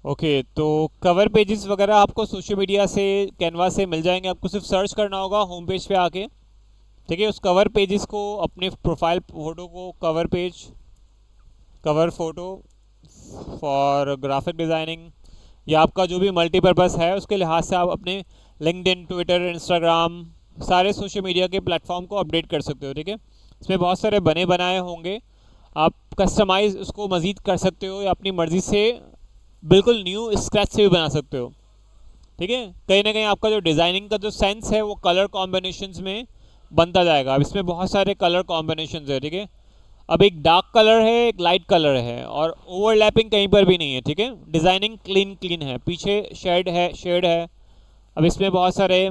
Okay, तो cover pages वगैरह आपको सोशल मीडिया से, कैनवा से मिल जाएंगे। आपको सिर्फ सर्च करना होगा होम पेज पे आके। ठीक है, उस कवर पेजेस को, अपने प्रोफाइल फ़ोटो को, cover page, cover photo for graphic designing, या आपका जो भी मल्टीपर्पज़ है उसके लिहाज से आप अपने लिंक्डइन, ट्विटर, इंस्टाग्राम, सारे सोशल मीडिया के प्लेटफॉर्म को अपडेट कर सकते हो। ठीक है, इसमें बहुत सारे बने बनाए होंगे। आप कस्टमाइज़ उसको मज़ीद कर सकते हो या अपनी मर्ज़ी से बिल्कुल न्यू स्क्रैच से भी बना सकते हो। ठीक है, कहीं ना कहीं आपका जो डिज़ाइनिंग का जो सेंस है वो कलर कॉम्बिनेशंस में बनता जाएगा। अब इसमें बहुत सारे कलर कॉम्बिनेशंस है। ठीक है, अब एक डार्क कलर है, एक लाइट कलर है, और ओवरलैपिंग कहीं पर भी नहीं है। ठीक है, डिज़ाइनिंग क्लीन क्लीन है, पीछे शेड है। अब इसमें बहुत सारे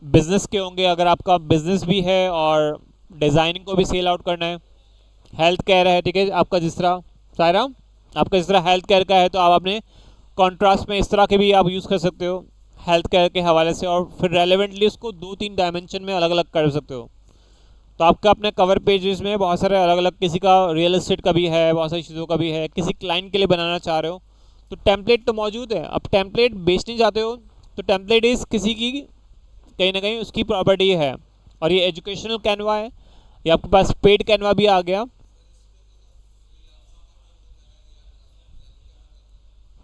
बिजनेस के होंगे, अगर आपका बिजनेस भी है और डिज़ाइनिंग को भी सेल आउट करना है। हेल्थ केयर है, ठीक है, आपका जिस तरह, सायरा, आपका जिस तरह हेल्थ केयर का है, तो आप अपने कॉन्ट्रास्ट में इस तरह के भी आप यूज़ कर सकते हो हेल्थ केयर के हवाले से, और फिर रेलेवेंटली उसको दो तीन डायमेंशन में अलग अलग कर सकते हो। तो आपका अपने कवर पेजेस में बहुत सारे अलग अलग, किसी का रियल एस्टेट का भी है, बहुत सारी चीज़ों का भी है, किसी क्लाइंट के लिए बनाना चाह रहे हो तो टेम्पलेट तो मौजूद है। अब टेम्पलेट बेचने जाते हो तो टेम्पलेट इज़ किसी की, कहीं ना कहीं उसकी प्रॉपर्टी है। और ये एजुकेशनल कैनवा है, ये आपके पास पेड कैनवा भी आ गया।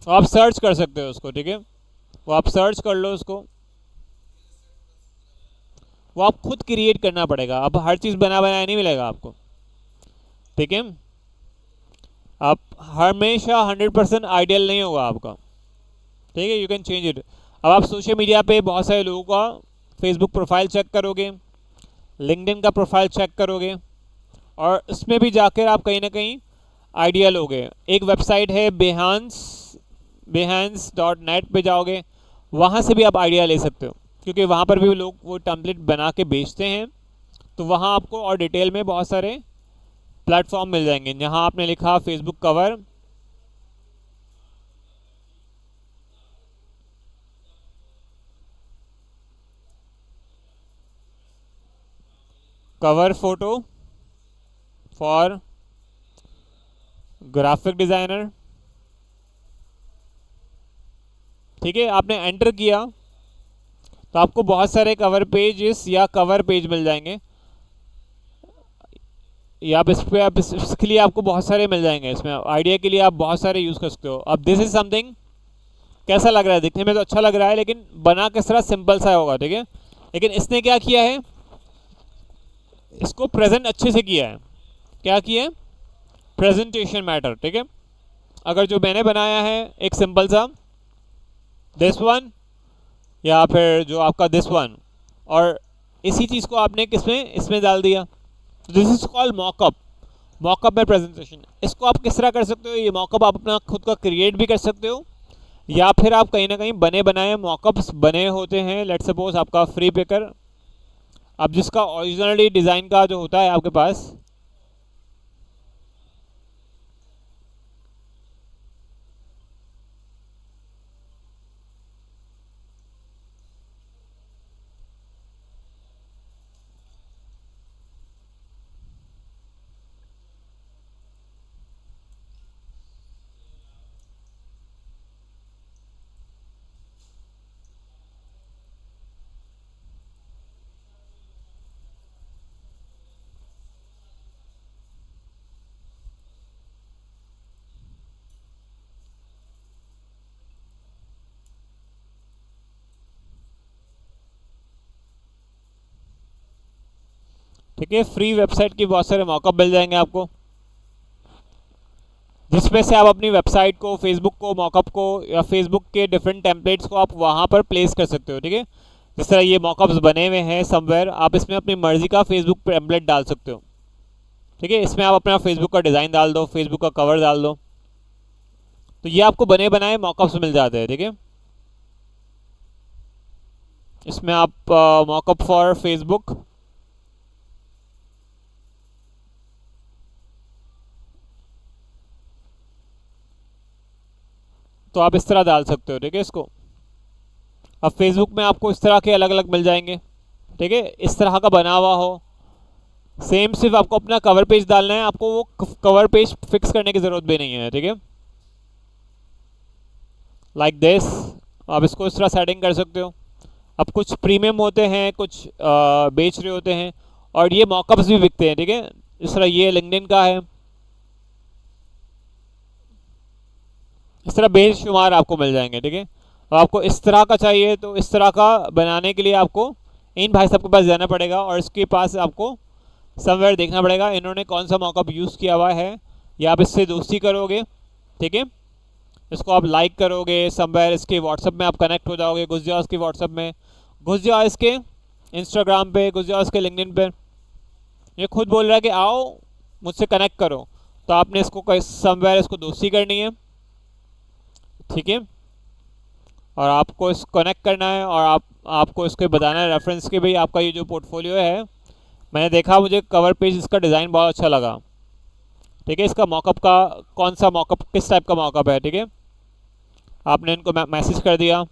तो आप सर्च कर सकते हो उसको। ठीक है, वो आप सर्च कर लो उसको। वो आप खुद क्रिएट करना पड़ेगा, अब हर चीज़ बना बनाया नहीं मिलेगा आपको। ठीक है, आप हमेशा 100% आइडियल नहीं होगा आपका। ठीक है, यू कैन चेंज इट। अब आप सोशल मीडिया पे बहुत सारे लोगों का फेसबुक प्रोफाइल चेक करोगे, लिंक्डइन का प्रोफाइल चेक करोगे, और इसमें भी जाकर आप कहीं ना कहीं आइडिया लोगे। एक वेबसाइट है बेहांस, behance.net पे जाओगे, वहाँ से भी आप आइडिया ले सकते हो, क्योंकि वहाँ पर भी लोग वो टेम्पलेट बना के बेचते हैं। तो वहाँ आपको और डिटेल में बहुत सारे प्लेटफॉर्म मिल जाएंगे। जहाँ आपने लिखा Facebook cover, cover photo for graphic designer. ठीक है, आपने एंटर किया तो आपको बहुत सारे कवर पेजेस या कवर पेज मिल जाएंगे, या आप इस पे, आप इसके लिए आपको बहुत सारे मिल जाएंगे। इसमें आइडिया के लिए आप बहुत सारे यूज़ कर सकते हो। अब दिस इज समथिंग, कैसा लग रहा है? दिखने में तो अच्छा लग रहा है, लेकिन बना किस तरह सिंपल सा होगा। ठीक है, लेकिन इसने क्या किया है, इसको प्रेजेंट अच्छे से किया है। क्या किया है? Presentation matter. ठीक है, अगर जो मैंने बनाया है एक सिंपल सा दिस वन, या फिर जो आपका दिस वन, और इसी चीज़ को आपने किसमें, इसमें डाल दिया, this is called mock-up. Mock-up में प्रेजेंटेशन, इसको आप किस तरह कर सकते हो? ये मॉकअप आप अपना खुद का क्रिएट भी कर सकते हो, या फिर आप कहीं ना कहीं बने बनाए मॉकअप्स बने होते हैं। लेट सपोज आपका फ्री पेकर, अब जिसका ओरिजिनली डिज़ाइन का जो होता है आपके पास, ठीक है, फ्री वेबसाइट की बहुत सारे मॉकअप मिल जाएंगे आपको, जिसमें से आप अपनी वेबसाइट को, फेसबुक को, मॉकअप को, या फेसबुक के डिफरेंट टेम्पलेट्स को आप वहाँ पर प्लेस कर सकते हो। ठीक है, जिस तरह ये मॉकअप्स बने हुए हैं समवेयर, आप इसमें अपनी मर्जी का फेसबुक टेम्पलेट डाल सकते हो। ठीक है, इसमें आप अपना फेसबुक का डिज़ाइन डाल दो, फेसबुक का कवर डाल दो, तो ये आपको बने बनाए मॉकअप्स मिल जाते हैं। ठीक है, इसमें आप मॉकअप फॉर फेसबुक, तो आप इस तरह डाल सकते हो। ठीक है, इसको अब फेसबुक में आपको इस तरह के अलग अलग मिल जाएंगे। ठीक है, इस तरह का बना हुआ हो, सेम, सिर्फ आपको अपना कवर पेज डालना है, आपको वो कवर पेज फिक्स करने की ज़रूरत भी नहीं है। ठीक है, लाइक दिस। आप इसको इस तरह सेटिंग कर सकते हो। अब कुछ प्रीमियम होते हैं, कुछ बेच रहे होते हैं, और ये मॉकअप्स भी बिकते हैं, ठीक है। इस तरह ये लिंक्डइन का है। इस तरह बेशुमार आपको मिल जाएंगे, ठीक है। अब आपको इस तरह का चाहिए तो इस तरह का बनाने के लिए आपको इन भाई साहब के पास जाना पड़ेगा, और इसके पास आपको समवेयर देखना पड़ेगा इन्होंने कौन सा मॉकअप यूज़ किया हुआ है, या आप इससे दोस्ती करोगे, ठीक है। इसको आप लाइक करोगे समवेयर, इसके व्हाट्सअप में आप कनेक्ट हो जाओगे, घुस जाओ इसके व्हाट्सअप में, घुस जाओ इसके इंस्टाग्राम पे, घुस जाओ इसके लिंक्डइन पे। ये खुद बोल रहा है कि आओ मुझसे कनेक्ट करो, तो आपने इसको समवेयर इसको दोस्ती करनी है, ठीक है। और आपको इस कनेक्ट करना है, और आपको इसके बताना है रेफरेंस के भाई आपका ये जो पोर्टफोलियो है, मैंने देखा मुझे कवर पेज इसका डिज़ाइन बहुत अच्छा लगा, ठीक है। इसका मॉकअप का कौन सा मॉकअप, किस टाइप का मॉकअप है, ठीक है। आपने इनको मैसेज कर दिया।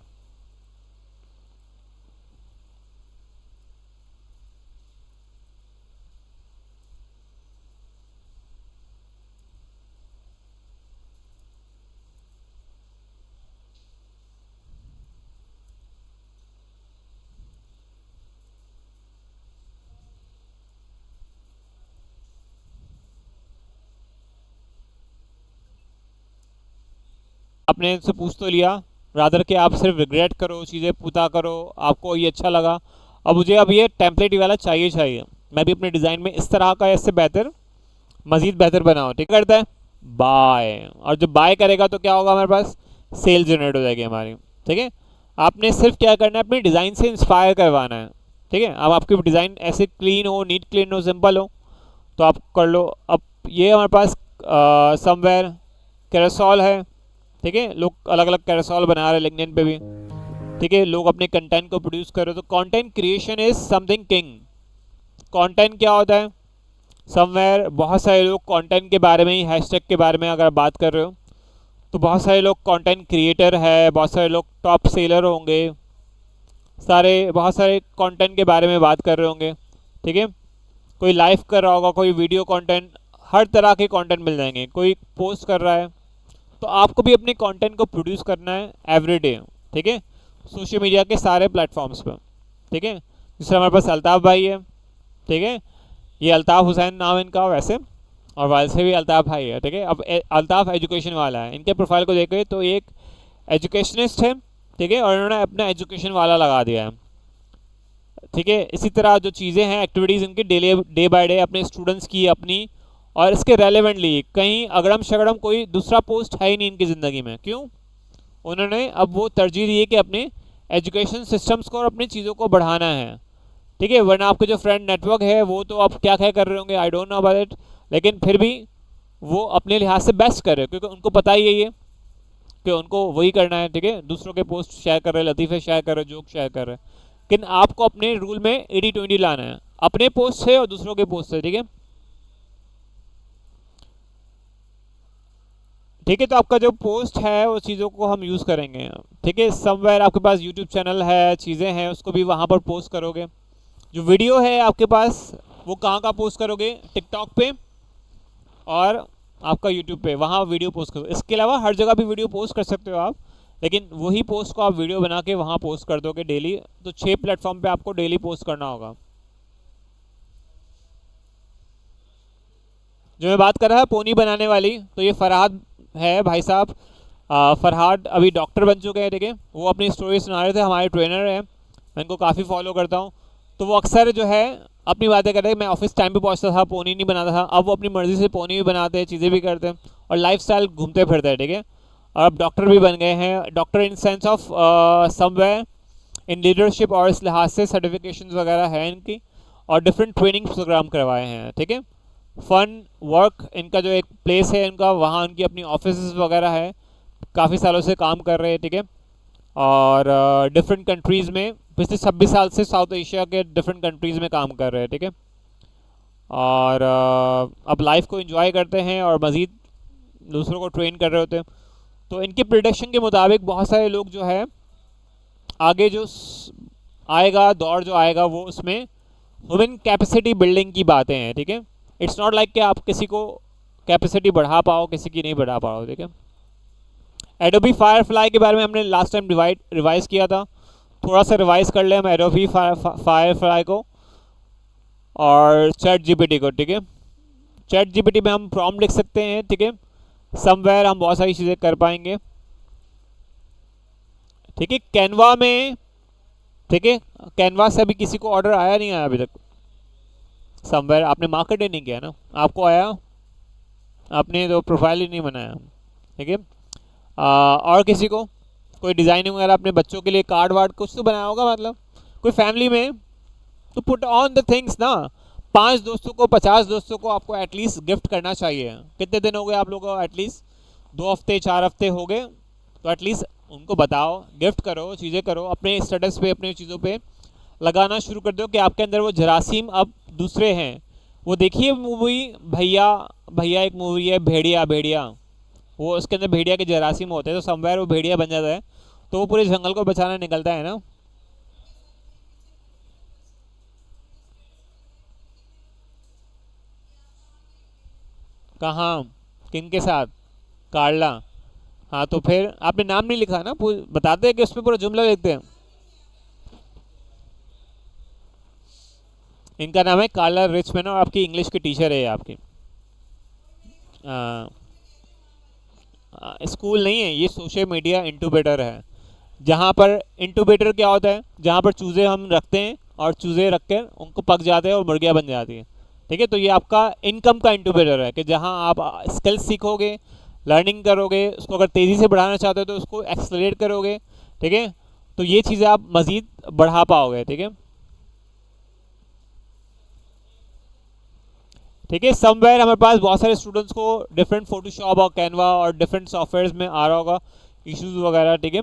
आपने इनसे पूछ तो लिया, रादर कि आप सिर्फ रिग्रेट करो, चीज़ें पूछा करो, आपको ये अच्छा लगा। अब ये टेम्पलेट वाला चाहिए, मैं भी अपने डिज़ाइन में इस तरह का इससे बेहतर, मज़ीद बेहतर बनाओ, ठीक करता है बाय। और जब बाय करेगा तो क्या होगा, हमारे पास सेल जनरेट हो जाएगी हमारी, ठीक है। आपने सिर्फ क्या करना है, अपने डिज़ाइन से इंस्पायर करवाना है, ठीक है। अब आपकी डिज़ाइन ऐसे क्लीन हो, नीट क्लीन हो, सिंपल हो, तो आप कर लो। अब ये हमारे पास समवेयर कैरोसॉल है, ठीक है। लोग अलग अलग कैरोसॉल बना रहे हैं लिंक्डइन पे भी, ठीक है। लोग अपने कंटेंट को प्रोड्यूस कर रहे हो, तो content creation is something king. Content क्या होता है, समवेयर बहुत सारे लोग कंटेंट के बारे में ही, हैशटैग के बारे में अगर बात कर रहे हो तो बहुत सारे लोग कंटेंट क्रिएटर है, बहुत सारे लोग टॉप सेलर होंगे, बहुत सारे कंटेंट के बारे में बात कर रहे होंगे, ठीक है। कोई लाइव कर रहा होगा, कोई वीडियो कंटेंट, हर तरह के कंटेंट मिल जाएंगे, कोई पोस्ट कर रहा है, तो आपको भी अपने कंटेंट को प्रोड्यूस करना है एवरीडे, ठीक है, सोशल मीडिया के सारे प्लेटफॉर्म्स पर, ठीक है। जिससे हमारे पास अल्ताफ़ भाई है, ठीक है। ये अल्ताफ़ हुसैन नाम इनका वैसे, और वैसे भी अल्ताफ़ भाई है, ठीक है। अब अल्ताफ़ एजुकेशन वाला है, इनके प्रोफाइल को देखें तो एक एजुकेशनिस्ट है, ठीक है, और इन्होंने अपना एजुकेशन वाला लगा दिया है, ठीक है। इसी तरह जो चीज़ें हैं, एक्टिविटीज़ इनकी डेली डे बाय डे अपने स्टूडेंट्स की अपनी, और इसके रेलेवेंटली कहीं अगड़म शगड़म कोई दूसरा पोस्ट है ही नहीं इनकी ज़िंदगी में। क्यों? उन्होंने अब वो तरजीह दी है कि अपने एजुकेशन सिस्टम्स को और अपनी चीज़ों को बढ़ाना है, ठीक है। वरना आपके जो फ्रेंड नेटवर्क है वो तो आप क्या क्या कर रहे होंगे, I don't know about it, लेकिन फिर भी वो अपने लिहाज से बेस्ट कर रहे हैं, क्योंकि उनको पता ही यही है कि उनको वही करना है, ठीक है। दूसरों के पोस्ट शेयर कर रहे, लतीफ़े शेयर कर रहे, जोक शेयर कर रहे, लेकिन आपको अपने रूल में 80-20 लाना है, अपने पोस्ट से और दूसरों के पोस्ट से, ठीक है। ठीक है, तो आपका जो पोस्ट है वो चीज़ों को हम यूज़ करेंगे, ठीक है। समवेयर आपके पास यूट्यूब चैनल है, चीज़ें हैं, उसको भी वहाँ पर पोस्ट करोगे। जो वीडियो है आपके पास वो कहाँ का पोस्ट करोगे, टिकटॉक पे और आपका यूट्यूब पे, वहाँ वीडियो पोस्ट करो। इसके अलावा हर जगह भी वीडियो पोस्ट कर सकते हो आप, लेकिन वही पोस्ट को आप वीडियो बना के वहाँ पोस्ट कर दोगे डेली, तो 6 प्लेटफॉर्म पे आपको डेली पोस्ट करना होगा। जो मैं बात कर रहा था पोनी बनाने वाली, तो ये फरहाद है भाई साहब। फरहाद अभी डॉक्टर बन चुके हैं, ठीक है। वो अपनी स्टोरी सुना रहे थे, हमारे ट्रेनर हैं, मैं इनको काफ़ी फॉलो करता हूँ। तो वो अक्सर जो है अपनी बातें कर रहे हैं, मैं ऑफिस टाइम पे पहुँचता था, पोनी नहीं बनाता था, अब वो अपनी मर्ज़ी से पोनी भी बनाते हैं, चीज़ें भी करते हैं, और लाइफ स्टाइल घूमते फिरते हैं, ठीक है। और अब डॉक्टर भी बन गए हैं, doctor in sense of somewhere in leadership, और इस लिहाज से सर्टिफिकेशन वगैरह है इनकी, और डिफरेंट ट्रेनिंग प्रोग्राम करवाए हैं, ठीक है। फ़न वर्क इनका जो एक प्लेस है इनका, वहाँ उनकी अपनी ऑफिस वगैरह है, काफ़ी सालों से काम कर रहे हैं, ठीक है। और डिफरेंट कंट्रीज़ में पिछले 26 साल से साउथ एशिया के डिफरेंट कंट्रीज़ में काम कर रहे हैं, ठीक है। और अब लाइफ को एंजॉय करते हैं और मज़ीद दूसरों को ट्रेन कर रहे होते हैं। तो इनके प्रिडिक्शन के मुताबिक बहुत सारे लोग जो है आगे जो आएगा, दौर जो आएगा, वो उसमें ह्यूमन कैपेसिटी बिल्डिंग की बातें हैं, ठीक है। इट्स नॉट लाइक कि आप किसी को कैपेसिटी बढ़ा पाओ, किसी की नहीं बढ़ा पाओ, ठीक है। एडोबी फायरफ्लाई के बारे में हमने लास्ट टाइम रिवाइज किया था, थोड़ा सा रिवाइज कर ले हम एडोबी फायरफ्लाई को और चैट जीपीटी को। ठीक है, चैट जीपीटी में हम प्रॉम्प्ट लिख सकते हैं। ठीक है, समवेयर हम बहुत सारी चीज़ें कर पाएंगे। ठीक है, कैनवा में, ठीक है, कैनवा से अभी किसी को ऑर्डर आया नहीं आया अभी तक? समवेयर आपने मार्केट ही नहीं किया ना, आपको आया? आपने तो प्रोफाइल ही नहीं बनाया। ठीक है, और किसी को कोई डिज़ाइनिंग वगैरह अपने बच्चों के लिए कार्ड वार्ड कुछ तो बनाया होगा, मतलब कोई फैमिली में, तो पुट ऑन द थिंग्स ना। 5 दोस्तों को 50 दोस्तों को आपको एटलीस्ट गिफ्ट करना चाहिए। कितने दिन हो गए आप लोगों को? एटलीस्ट 2 हफ्ते 4 हफ्ते हो गए, तो एटलीस्ट उनको बताओ, गिफ्ट करो, चीज़ें करो, अपने स्टेटस पे अपनी चीज़ों पे लगाना शुरू कर दो कि आपके अंदर वो जरासीम अब दूसरे हैं। वो देखिए मूवी भैया, भैया एक मूवी है भेड़िया, भेड़िया, वो उसके अंदर भेड़िया के जरासीम होते हैं, तो समवेयर वो भेड़िया बन जाता है, तो वो पूरे जंगल को बचाने निकलता है ना। कहाँ, किन के साथ? कार्ला। हाँ, तो फिर आपने नाम नहीं लिखा ना, बताते हैं कि उसमें पूरा जुमला लिखते हैं। इनका नाम है कार्ला रिचमैन और आपकी इंग्लिश की टीचर है ये आपकी। स्कूल नहीं है ये, सोशल मीडिया इंटूबेटर है, जहाँ पर इंटूबेटर क्या होता है, जहाँ पर चूज़े हम रखते हैं और चूज़े रख कर उनको पक जाते हैं और मुर्गियाँ बन जाती हैं। ठीक है, तो ये आपका इनकम का इंटूबेटर है कि जहाँ आप स्किल्स सीखोगे, लर्निंग करोगे, उसको अगर तेज़ी से बढ़ाना चाहते हो तो उसको एक्सलरेट करोगे। ठीक है, तो ये चीज़ें आप मज़ीद बढ़ा पाओगे। ठीक है, ठीक है, समवेयर हमारे पास बहुत सारे स्टूडेंट्स को डिफरेंट फोटोशॉप और कैनवा और डिफरेंट सॉफ्टवेयर्स में आ रहा होगा इश्यूज वगैरह। ठीक है,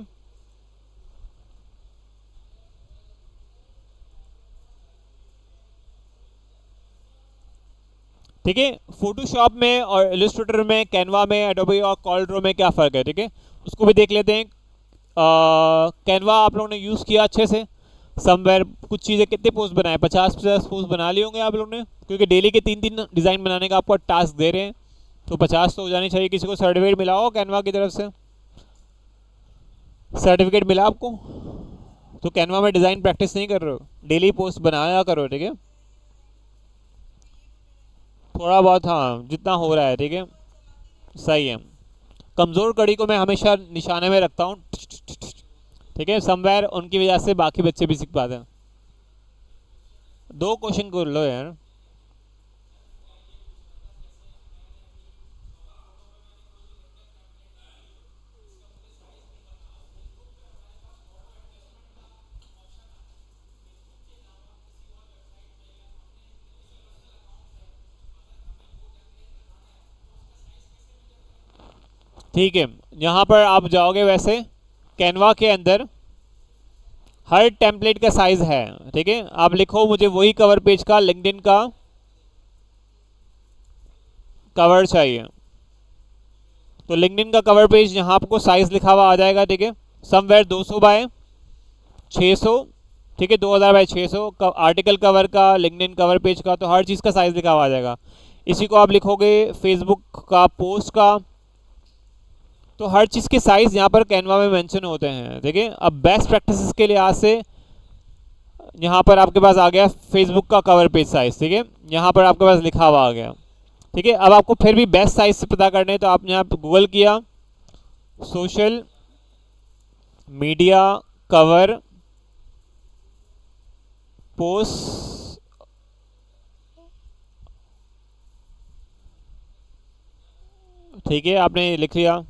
ठीक है, फोटोशॉप में और इलस्ट्रेटर में, कैनवा में, एडोबी और कॉल्ड्रो में क्या फ़र्क है? ठीक है, उसको भी देख लेते हैं। कैनवा आप लोगों ने यूज़ किया अच्छे से, समवेयर कुछ चीज़ें, कितने पोस्ट बनाए? 50 पोस्ट बना लिए होंगे आप लोगों ने, क्योंकि डेली के 3 डिज़ाइन बनाने का आपको टास्क दे रहे हैं, तो 50 तो हो जानी चाहिए। किसी को सर्टिफिकेट मिला हो कैनवा की तरफ से? सर्टिफिकेट मिला आपको? तो कैनवा में डिज़ाइन प्रैक्टिस नहीं कर रहे हो, डेली पोस्ट बनाया करो। ठीक है, थोड़ा बहुत, हाँ जितना हो रहा है। ठीक है, सही है। कमज़ोर कड़ी को मैं हमेशा निशाने में रखता हूँ। ठीक है, समवेयर उनकी वजह से बाकी बच्चे भी सीख पाते हैं। 2 क्वेश्चन कर लो यार। ठीक है, यहाँ पर आप जाओगे, वैसे कैनवा के अंदर हर टेम्पलेट का साइज है। ठीक है, आप लिखो मुझे वही कवर पेज का लिंक्डइन का कवर चाहिए, तो लिंक्डइन का कवर पेज यहाँ आपको साइज लिखा हुआ आ जाएगा। ठीक है, समवेयर 200 बाय 600। ठीक है, 2000 बाय 600 आर्टिकल कवर का, लिंक्डइन कवर पेज का, तो हर चीज़ का साइज लिखा हुआ आ जाएगा। इसी को आप लिखोगे फेसबुक का पोस्ट का, तो हर चीज़ के साइज़ यहाँ पर कैनवा में मेंशन होते हैं। देखिए, अब बेस्ट प्रैक्टिसेस के लिहाज से यहाँ पर आपके पास आ गया फेसबुक का कवर पेज साइज़। ठीक है, यहाँ पर आपके पास लिखा हुआ आ गया। ठीक है, अब आपको फिर भी बेस्ट साइज़ से पता करने, तो आपने यहाँ पर गूगल किया सोशल मीडिया कवर पोस्ट, ठीक है, आपने लिख लिया।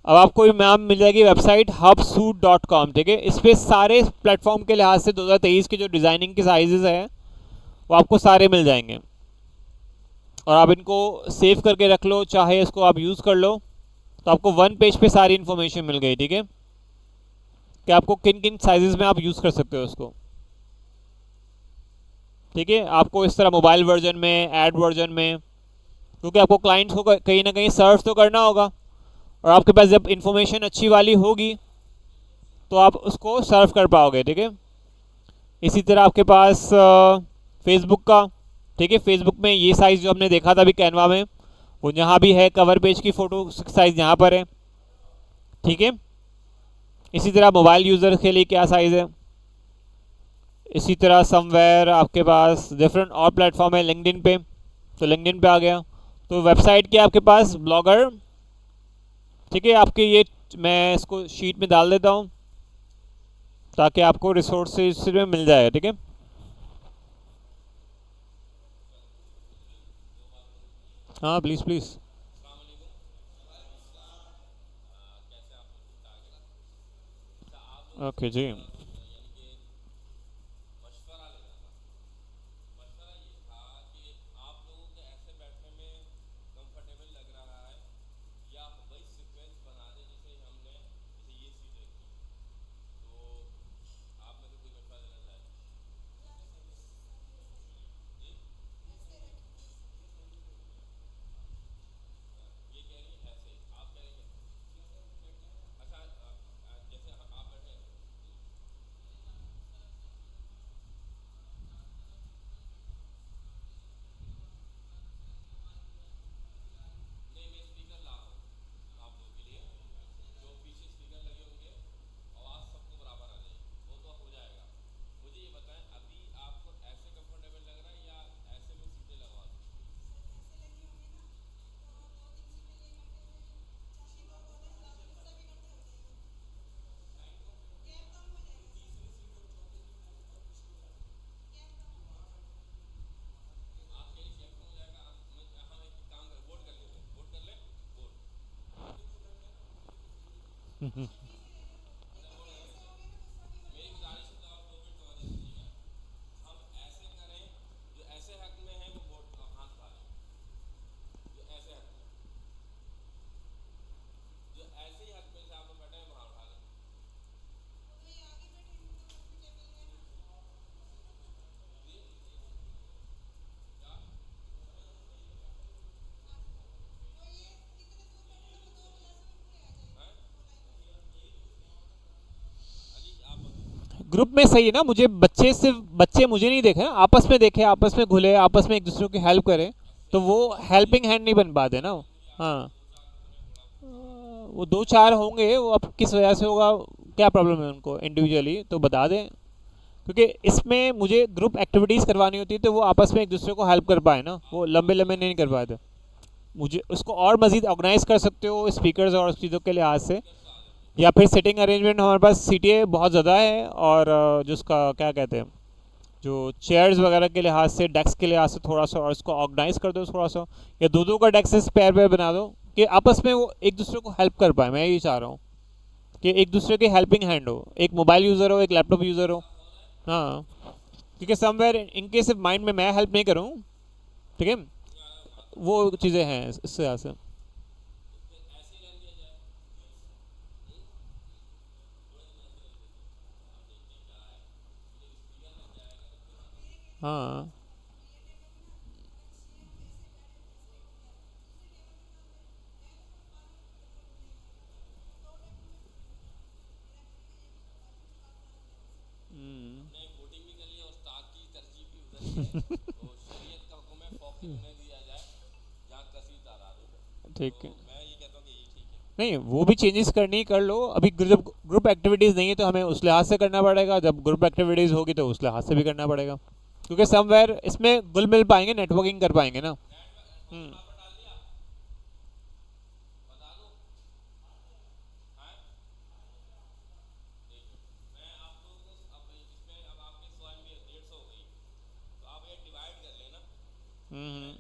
अब आपको नाम मिल जाएगी वेबसाइट hubsuit.com। ठीक है, इस पर सारे प्लेटफॉर्म के लिहाज से 2023 के जो डिज़ाइनिंग के साइजेस हैं वो आपको सारे मिल जाएंगे, और आप इनको सेव करके रख लो, चाहे इसको आप यूज़ कर लो, तो आपको 1 पेज पे सारी इन्फॉर्मेशन मिल गई। ठीक है, कि आपको किन किन साइजेस में आप यूज़ कर सकते हो उसको। ठीक है, आपको इस तरह मोबाइल वर्जन में, ऐड वर्जन में, क्योंकि आपको क्लाइंट्स को कहीं ना कहीं सर्व तो करना होगा, और आपके पास जब इंफॉर्मेशन अच्छी वाली होगी तो आप उसको सर्व कर पाओगे। ठीक है, इसी तरह आपके पास फेसबुक का, ठीक है, फेसबुक में ये साइज़ जो हमने देखा था अभी कैनवा में, वो यहाँ भी है, कवर पेज की फ़ोटो साइज़ यहाँ पर है। ठीक है। इसी तरह मोबाइल यूज़र के लिए क्या साइज़ है। इसी तरह समवेयर आपके पास डिफरेंट और प्लेटफॉर्म है, लिंक्डइन पे, तो लिंक्डइन पे आ गया। तो वेबसाइट की आपके पास ब्लॉगर, ठीक है। आपके ये मैं इसको शीट में डाल देता हूँ ताकि आपको रिसोर्सेज में मिल जाए, ठीक है। हाँ प्लीज़ प्लीज़। ओके जी। ग्रुप में सही है ना, मुझे बच्चे, सिर्फ बच्चे मुझे नहीं देखे, आपस में देखे, आपस में घुले, आपस में एक दूसरे की हेल्प करें, तो वो हेल्पिंग हैंड नहीं बन पाते ना। हाँ, वो दो चार होंगे, वो अब किस वजह से होगा, क्या प्रॉब्लम है उनको इंडिविजुअली तो बता दें। क्योंकि इसमें मुझे ग्रुप एक्टिविटीज़ करवानी होती है तो वो आपस में एक दूसरे को हेल्प कर पाए ना, वो लंबे लंबे नहीं कर पाए थे। मुझे उसको और मज़ीद ऑर्गेनाइज कर सकते हो स्पीकर्स और उस चीज़ों के लिहाज से, या फिर सिटिंग अरेंजमेंट हमारे पास सीटें बहुत ज़्यादा है, और जिसका क्या कहते हैं, जो चेयर्स वगैरह के लिहाज से, डेस्क के लिहाज से थोड़ा सा और इसको ऑर्गेनाइज कर दो थोड़ा सा, या दो दो का डेस्क पैर पैर बना दो कि आपस में वो एक दूसरे को हेल्प कर पाए। मैं यही चाह रहा हूँ कि एक दूसरे की हेल्पिंग हैंड हो, एक मोबाइल यूज़र हो, एक लैपटॉप यूज़र हो। हाँ, क्योंकि समवेयर इन केस माइंड में मैं हेल्प नहीं करूँ, ठीक है, वो चीज़ें हैं इससे यहाँ से। हाँ। ठीक है। नहीं, वो भी चेंजेस करनी कर लो, अभी जब ग्रुप एक्टिविटीज़ नहीं है तो हमें उस लिहाज से करना पड़ेगा, जब ग्रुप एक्टिविटीज़ होगी तो उस लिहाज से भी करना पड़ेगा, क्योंकि समवेयर इसमें घुल मिल पाएंगे, नेटवर्किंग कर पाएंगे ना। हम्म। हम्म।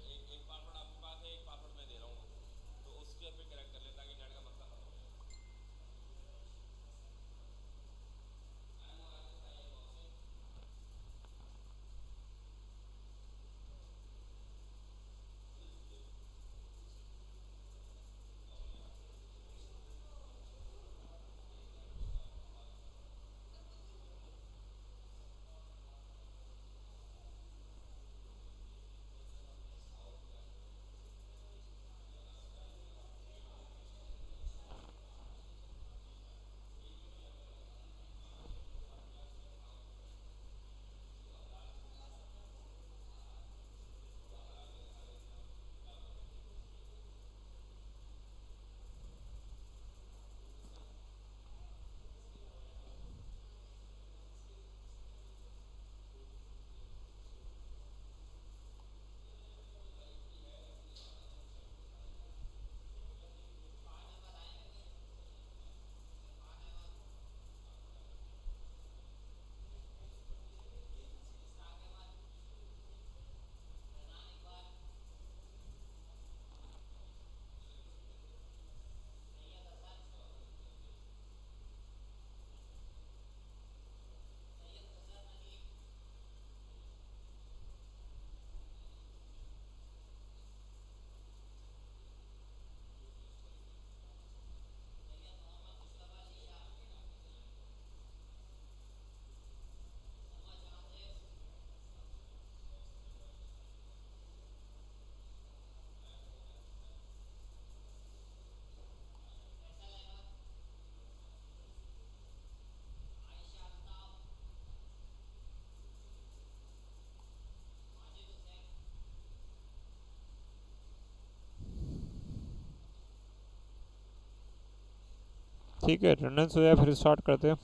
ठीक है, अटेंडेंस हो जाए फिर स्टार्ट करते हैं।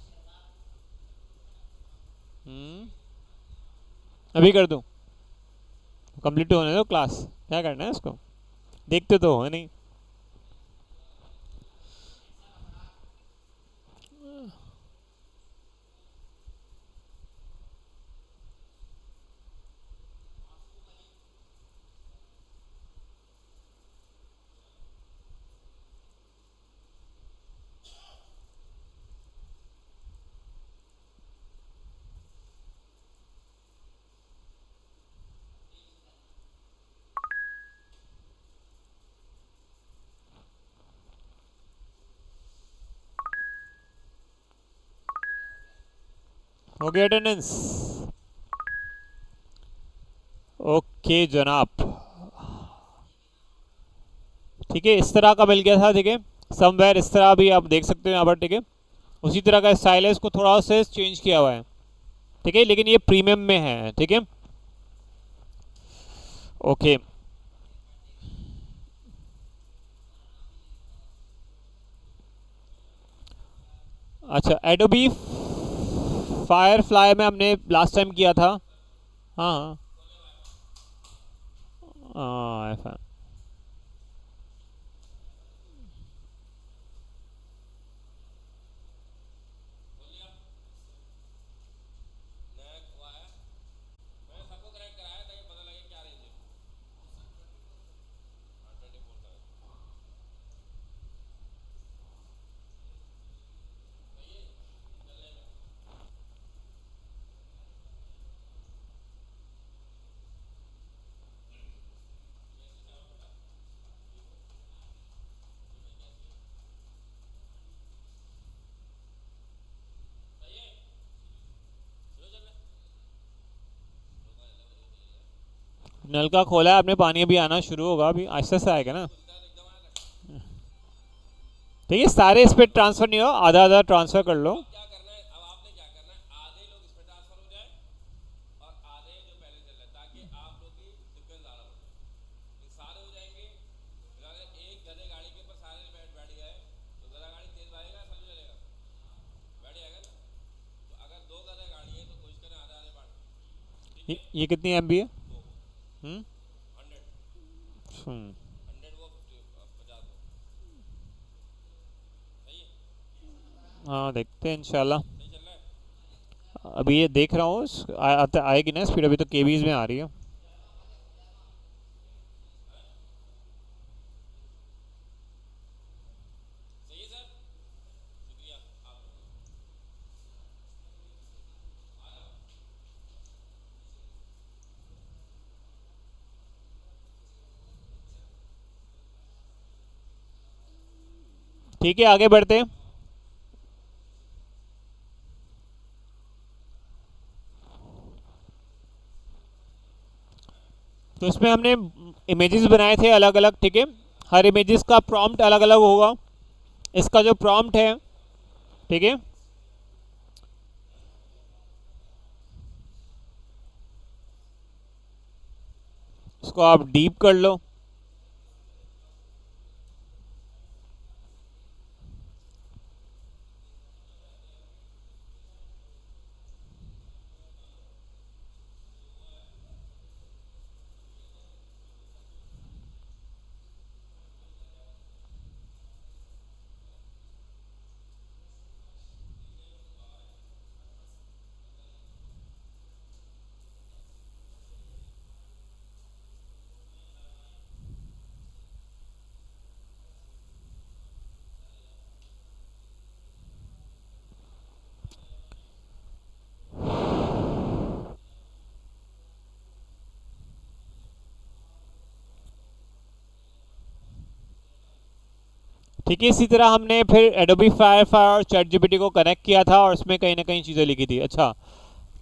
अभी कर दूं? कंप्लीट होने दो क्लास, क्या करना है इसको, देखते तो हो नहीं। हो गया अटेंडेंस? ओके जनाब, ठीक है, इस तरह का मिल गया था। ठीक है, समवेयर इस तरह भी आप देख सकते हो यहाँ पर। ठीक है, उसी तरह का स्टाइल है, इसको थोड़ा सा चेंज किया हुआ है। ठीक है, लेकिन ये प्रीमियम में है। ठीक है, ओके। अच्छा, एडोबी फायरफ्लाई में हमने लास्ट टाइम किया था। हाँ हाँ हाँ, नल का खोला है आपने, पानी अभी आना शुरू होगा, अभी आहिस्ता से आएगा ना। ठीक है, सारे इस पर ट्रांसफर नहीं हो, आधा आधा ट्रांसफर कर लो। ये कितनी एमबी है? हम्म हम्म, हाँ देखते हैं इंशाल्लाह। अभी ये देख रहा हूँ, आएगी ना स्पीड, अभी तो केबीज में आ रही है। ठीक है, आगे बढ़ते हैं। तो इसमें हमने इमेजेस बनाए थे अलग अलग। ठीक है, हर इमेजेस का प्रॉम्प्ट अलग अलग होगा। इसका जो प्रॉम्प्ट है, ठीक है, इसको आप डीप कर लो। ठीक है, इसी तरह हमने फिर एडोबी फायरफ्लाई और चैट जीपीटी को कनेक्ट किया था और उसमें कहीं ना कहीं चीज़ें लिखी थी। अच्छा,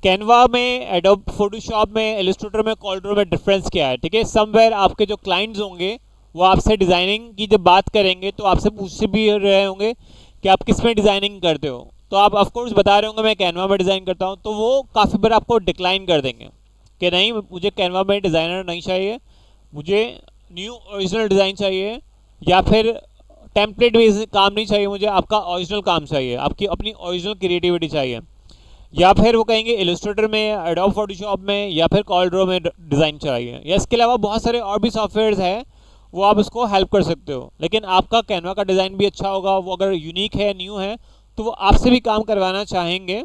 कैनवा में, एडोब फोटोशॉप में, इलस्ट्रेटर में, कॉल्ड्रो में डिफरेंस क्या है? ठीक है, समवेयर आपके जो क्लाइंट्स होंगे वो आपसे डिज़ाइनिंग की जब बात करेंगे तो आपसे पूछते भी रहे होंगे कि आप किस में डिज़ाइनिंग करते हो। तो आप ऑफकोर्स बता रहे होंगे मैं कैनवा में डिज़ाइन करता हूँ, तो वो काफ़ी बार आपको डिक्लाइन कर देंगे कि नहीं, मुझे कैनवा में डिज़ाइनर नहीं चाहिए, मुझे न्यू ओरिजिनल डिज़ाइन चाहिए, या फिर टेम्पलेट बेस्ड काम नहीं चाहिए मुझे, आपका ओरिजिनल काम चाहिए, आपकी अपनी ओरिजिनल क्रिएटिविटी चाहिए। या फिर वो कहेंगे इलस्ट्रेटर में, एडोब फोटोशॉप में, या फिर कॉर्लड्रॉ में डिज़ाइन चाहिए, या इसके अलावा बहुत सारे और भी सॉफ्टवेयर्स हैं, वो आप उसको हेल्प कर सकते हो। लेकिन आपका कैनवा का डिज़ाइन भी अच्छा होगा, वो अगर यूनिक है, न्यू है, तो वो आपसे भी काम करवाना चाहेंगे,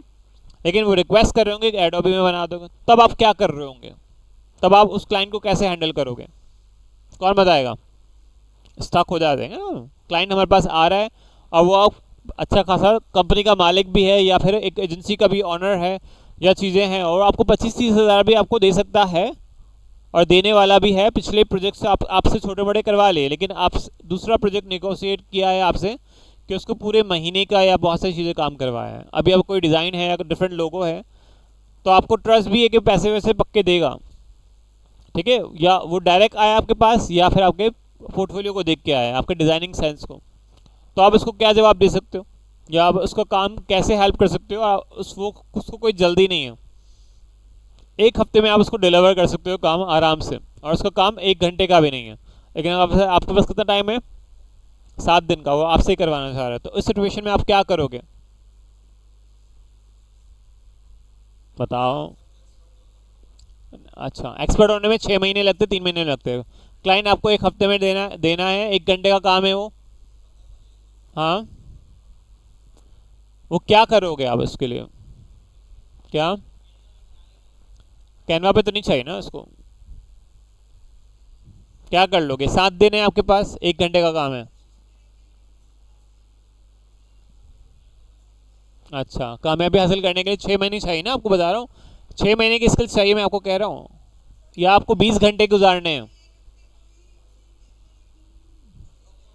लेकिन वो रिक्वेस्ट कर रहे होंगे कि एडोबी में बना दोगे। तब आप क्या कर रहे होंगे, तब आप उस क्लाइंट को कैसे हैंडल करोगे, कौन बताएगा? स्टक हो जाते हैं ना। क्लाइंट हमारे पास आ रहा है और वो अच्छा खासा कंपनी का मालिक भी है, या फिर एक एजेंसी का भी ऑनर है, या चीज़ें हैं, और आपको 25-30 हज़ार भी आपको दे सकता है, और देने वाला भी है। पिछले प्रोजेक्ट से आपसे छोटे बड़े करवा लिए, लेकिन आप दूसरा प्रोजेक्ट निगोशिएट किया है आपसे कि उसको पूरे महीने का या बहुत सारी चीज़ें काम करवाया है। अभी अब कोई डिज़ाइन है या डिफरेंट लोगो है, तो आपको ट्रस्ट भी है कि पैसे वैसे पक्के देगा, ठीक है। या वो डायरेक्ट आया आपके पास, या फिर आपके पोर्टफोलियो को देख के आया, आपके डिज़ाइनिंग सेंस को, तो आप उसको क्या जवाब दे सकते हो, या आप उसका काम कैसे हेल्प कर सकते हो? उसको कोई जल्दी नहीं है, 1 हफ्ते में आप उसको डिलीवर कर सकते हो काम आराम से, और उसका काम 1 घंटे का भी नहीं है। लेकिन आपके पास कितना टाइम है? 7 दिन का, वो आपसे ही करवाना चाह रहा है। तो इस सिचुएशन में आप क्या करोगे, बताओ? अच्छा, एक्सपर्ट होने में 6 महीने लगते, 3 महीने लगते। क्लाइंट आपको 1 हफ्ते में देना है, 1 घंटे का काम है वो। हाँ, वो क्या करोगे आप उसके लिए? क्या कैनवा पे तो नहीं चाहिए ना उसको? क्या कर लोगे? 7 दिन है आपके पास, 1 घंटे का काम है। अच्छा, कामयाबी हासिल करने के लिए 6 महीने चाहिए ना, आपको बता रहा हूँ। 6 महीने की स्किल्स चाहिए, मैं आपको कह रहा हूँ। या आपको 20 घंटे गुजारने हैं?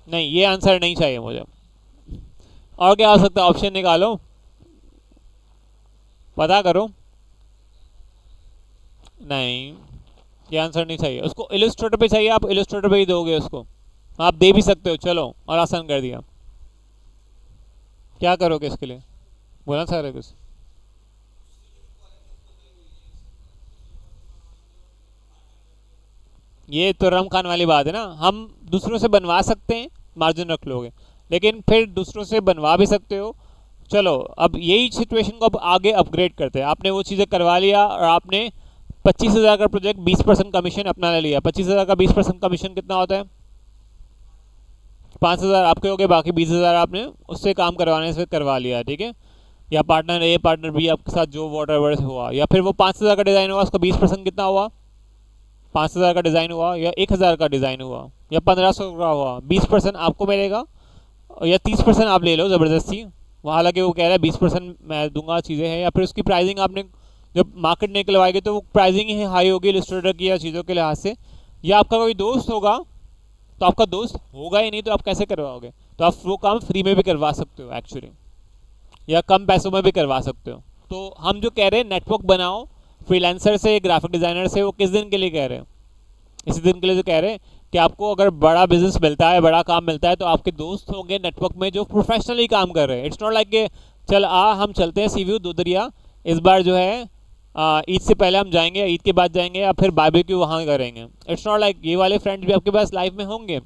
नहीं, ये आंसर नहीं चाहिए मुझे। और क्या हो सकता है? ऑप्शन निकालो, पता करो। नहीं, ये आंसर नहीं चाहिए उसको। इलस्ट्रेटर पे चाहिए, आप इलस्ट्रेटर पे ही दोगे उसको। आप दे भी सकते हो, चलो, और आसान कर दिया। क्या करोगे इसके लिए, बोला सारा कुछ? ये तो रम खान वाली बात है ना। हम दूसरों से बनवा सकते हैं, मार्जिन रख लोगे, लेकिन फिर दूसरों से बनवा भी सकते हो। चलो, अब यही सिचुएशन को अब आगे अपग्रेड करते हैं। आपने वो चीज़ें करवा लिया, और आपने 25,000 का प्रोजेक्ट 20% कमीशन अपना ले लिया। 25,000 का 20% कमीशन कितना होता है? 5,000 आपके हो गए, बाकी 20,000 आपने उससे काम करवाने से करवा लिया, ठीक है। या पार्टनर ए पार्टनर बी आपके साथ जो वॉट एवर हुआ, या फिर वो 5,000 का डिज़ाइन हुआ, उसका 20% कितना हुआ? 5,000 का डिज़ाइन हुआ, या 1,000 का डिज़ाइन हुआ, या 1,500 का हुआ, 20% आपको मिलेगा, या 30% आप ले लो ज़बरदस्ती। वहाँ हालांकि वो कह रहा है 20% मैं दूंगा, चीज़ें हैं। या फिर उसकी प्राइसिंग आपने जब मार्केट निकलवाएगी तो वो प्राइसिंग ही हाई होगी इलस्ट्रेटर की या चीज़ों के लिहाज से। या आपका कोई दोस्त होगा, तो आपका दोस्त होगा ही नहीं, तो आप कैसे करवाओगे? तो आप वो काम फ्री में भी करवा सकते हो एक्चुअली, या कम पैसों में भी करवा सकते हो। तो हम जो कह रहे हैं नेटवर्क बनाओ फ्रीलांसर से, ग्राफिक डिज़ाइनर से, वो किस दिन के लिए कह रहे हैं? इसी दिन के लिए जो कह रहे हैं कि आपको अगर बड़ा बिजनेस मिलता है, बड़ा काम मिलता है, तो आपके दोस्त होंगे नेटवर्क में जो प्रोफेशनली काम कर रहे हैं। इट्स नॉट लाइक कि चल हम चलते हैं सीव्यू दुदरिया, इस बार जो है ईद से पहले हम जाएंगे, ईद के बाद जाएंगे, या फिर बारबेक्यू वहाँ करेंगे। इट्स नॉट लाइक, ये वाले फ्रेंड्स भी आपके पास लाइफ में होंगे,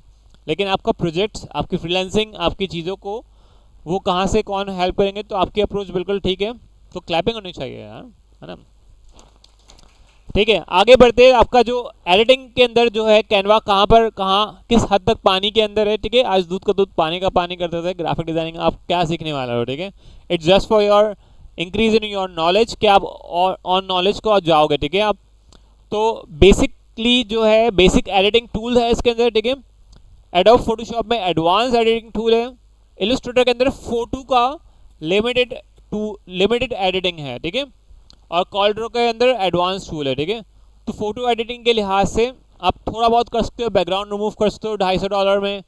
लेकिन आपका प्रोजेक्ट्स, आपकी फ्रीलांसिंग, आपकी चीज़ों को वो कहाँ से कौन हेल्प करेंगे? तो आपकी अप्रोच बिल्कुल ठीक है, तो क्लैपिंग होनी चाहिए यार, है ना। ठीक है, आगे बढ़ते हैं। आपका जो एडिटिंग के अंदर जो है कैनवा कहाँ पर, कहाँ किस हद तक पानी के अंदर है, ठीक है। आज दूध का दूध पानी का पानी करते थे। ग्राफिक डिजाइनिंग आप क्या सीखने वाले हो, ठीक है। It's just for your increase in your knowledge, कि आप ऑन नॉलेज को जाओगे, ठीक है आप। तो बेसिकली जो है बेसिक एडिटिंग टूल है इसके अंदर, ठीक है। एडोब फोटोशॉप में एडवांस एडिटिंग टूल है। इलस्ट्रेटर के अंदर फोटो का लिमिटेड एडिटिंग है, ठीक है। और कॉर्लड्रॉ के अंदर एडवांस टूल है, ठीक है। तो फोटो एडिटिंग के लिहाज से आप थोड़ा बहुत कर सकते हो, बैकग्राउंड रिमूव कर सकते हो। $250 में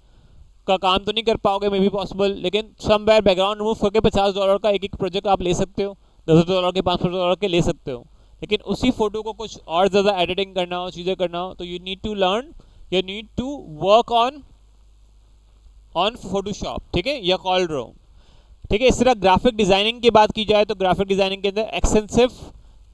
का काम तो नहीं कर पाओगे, मे बी पॉसिबल, लेकिन समवेयर बैकग्राउंड रिमूव करके $50 का एक एक प्रोजेक्ट आप ले सकते हो। $10 के, $500 के ले सकते हो। लेकिन उसी फोटो को कुछ और ज़्यादा एडिटिंग करना हो, चीज़ें करना हो, तो you need to learn, you need to work on Photoshop, ठीक है, या कॉर्लड्रॉ, ठीक है। इस तरह ग्राफिक डिज़ाइनिंग की बात की जाए तो ग्राफिक डिज़ाइनिंग के अंदर एक्सटेंसिव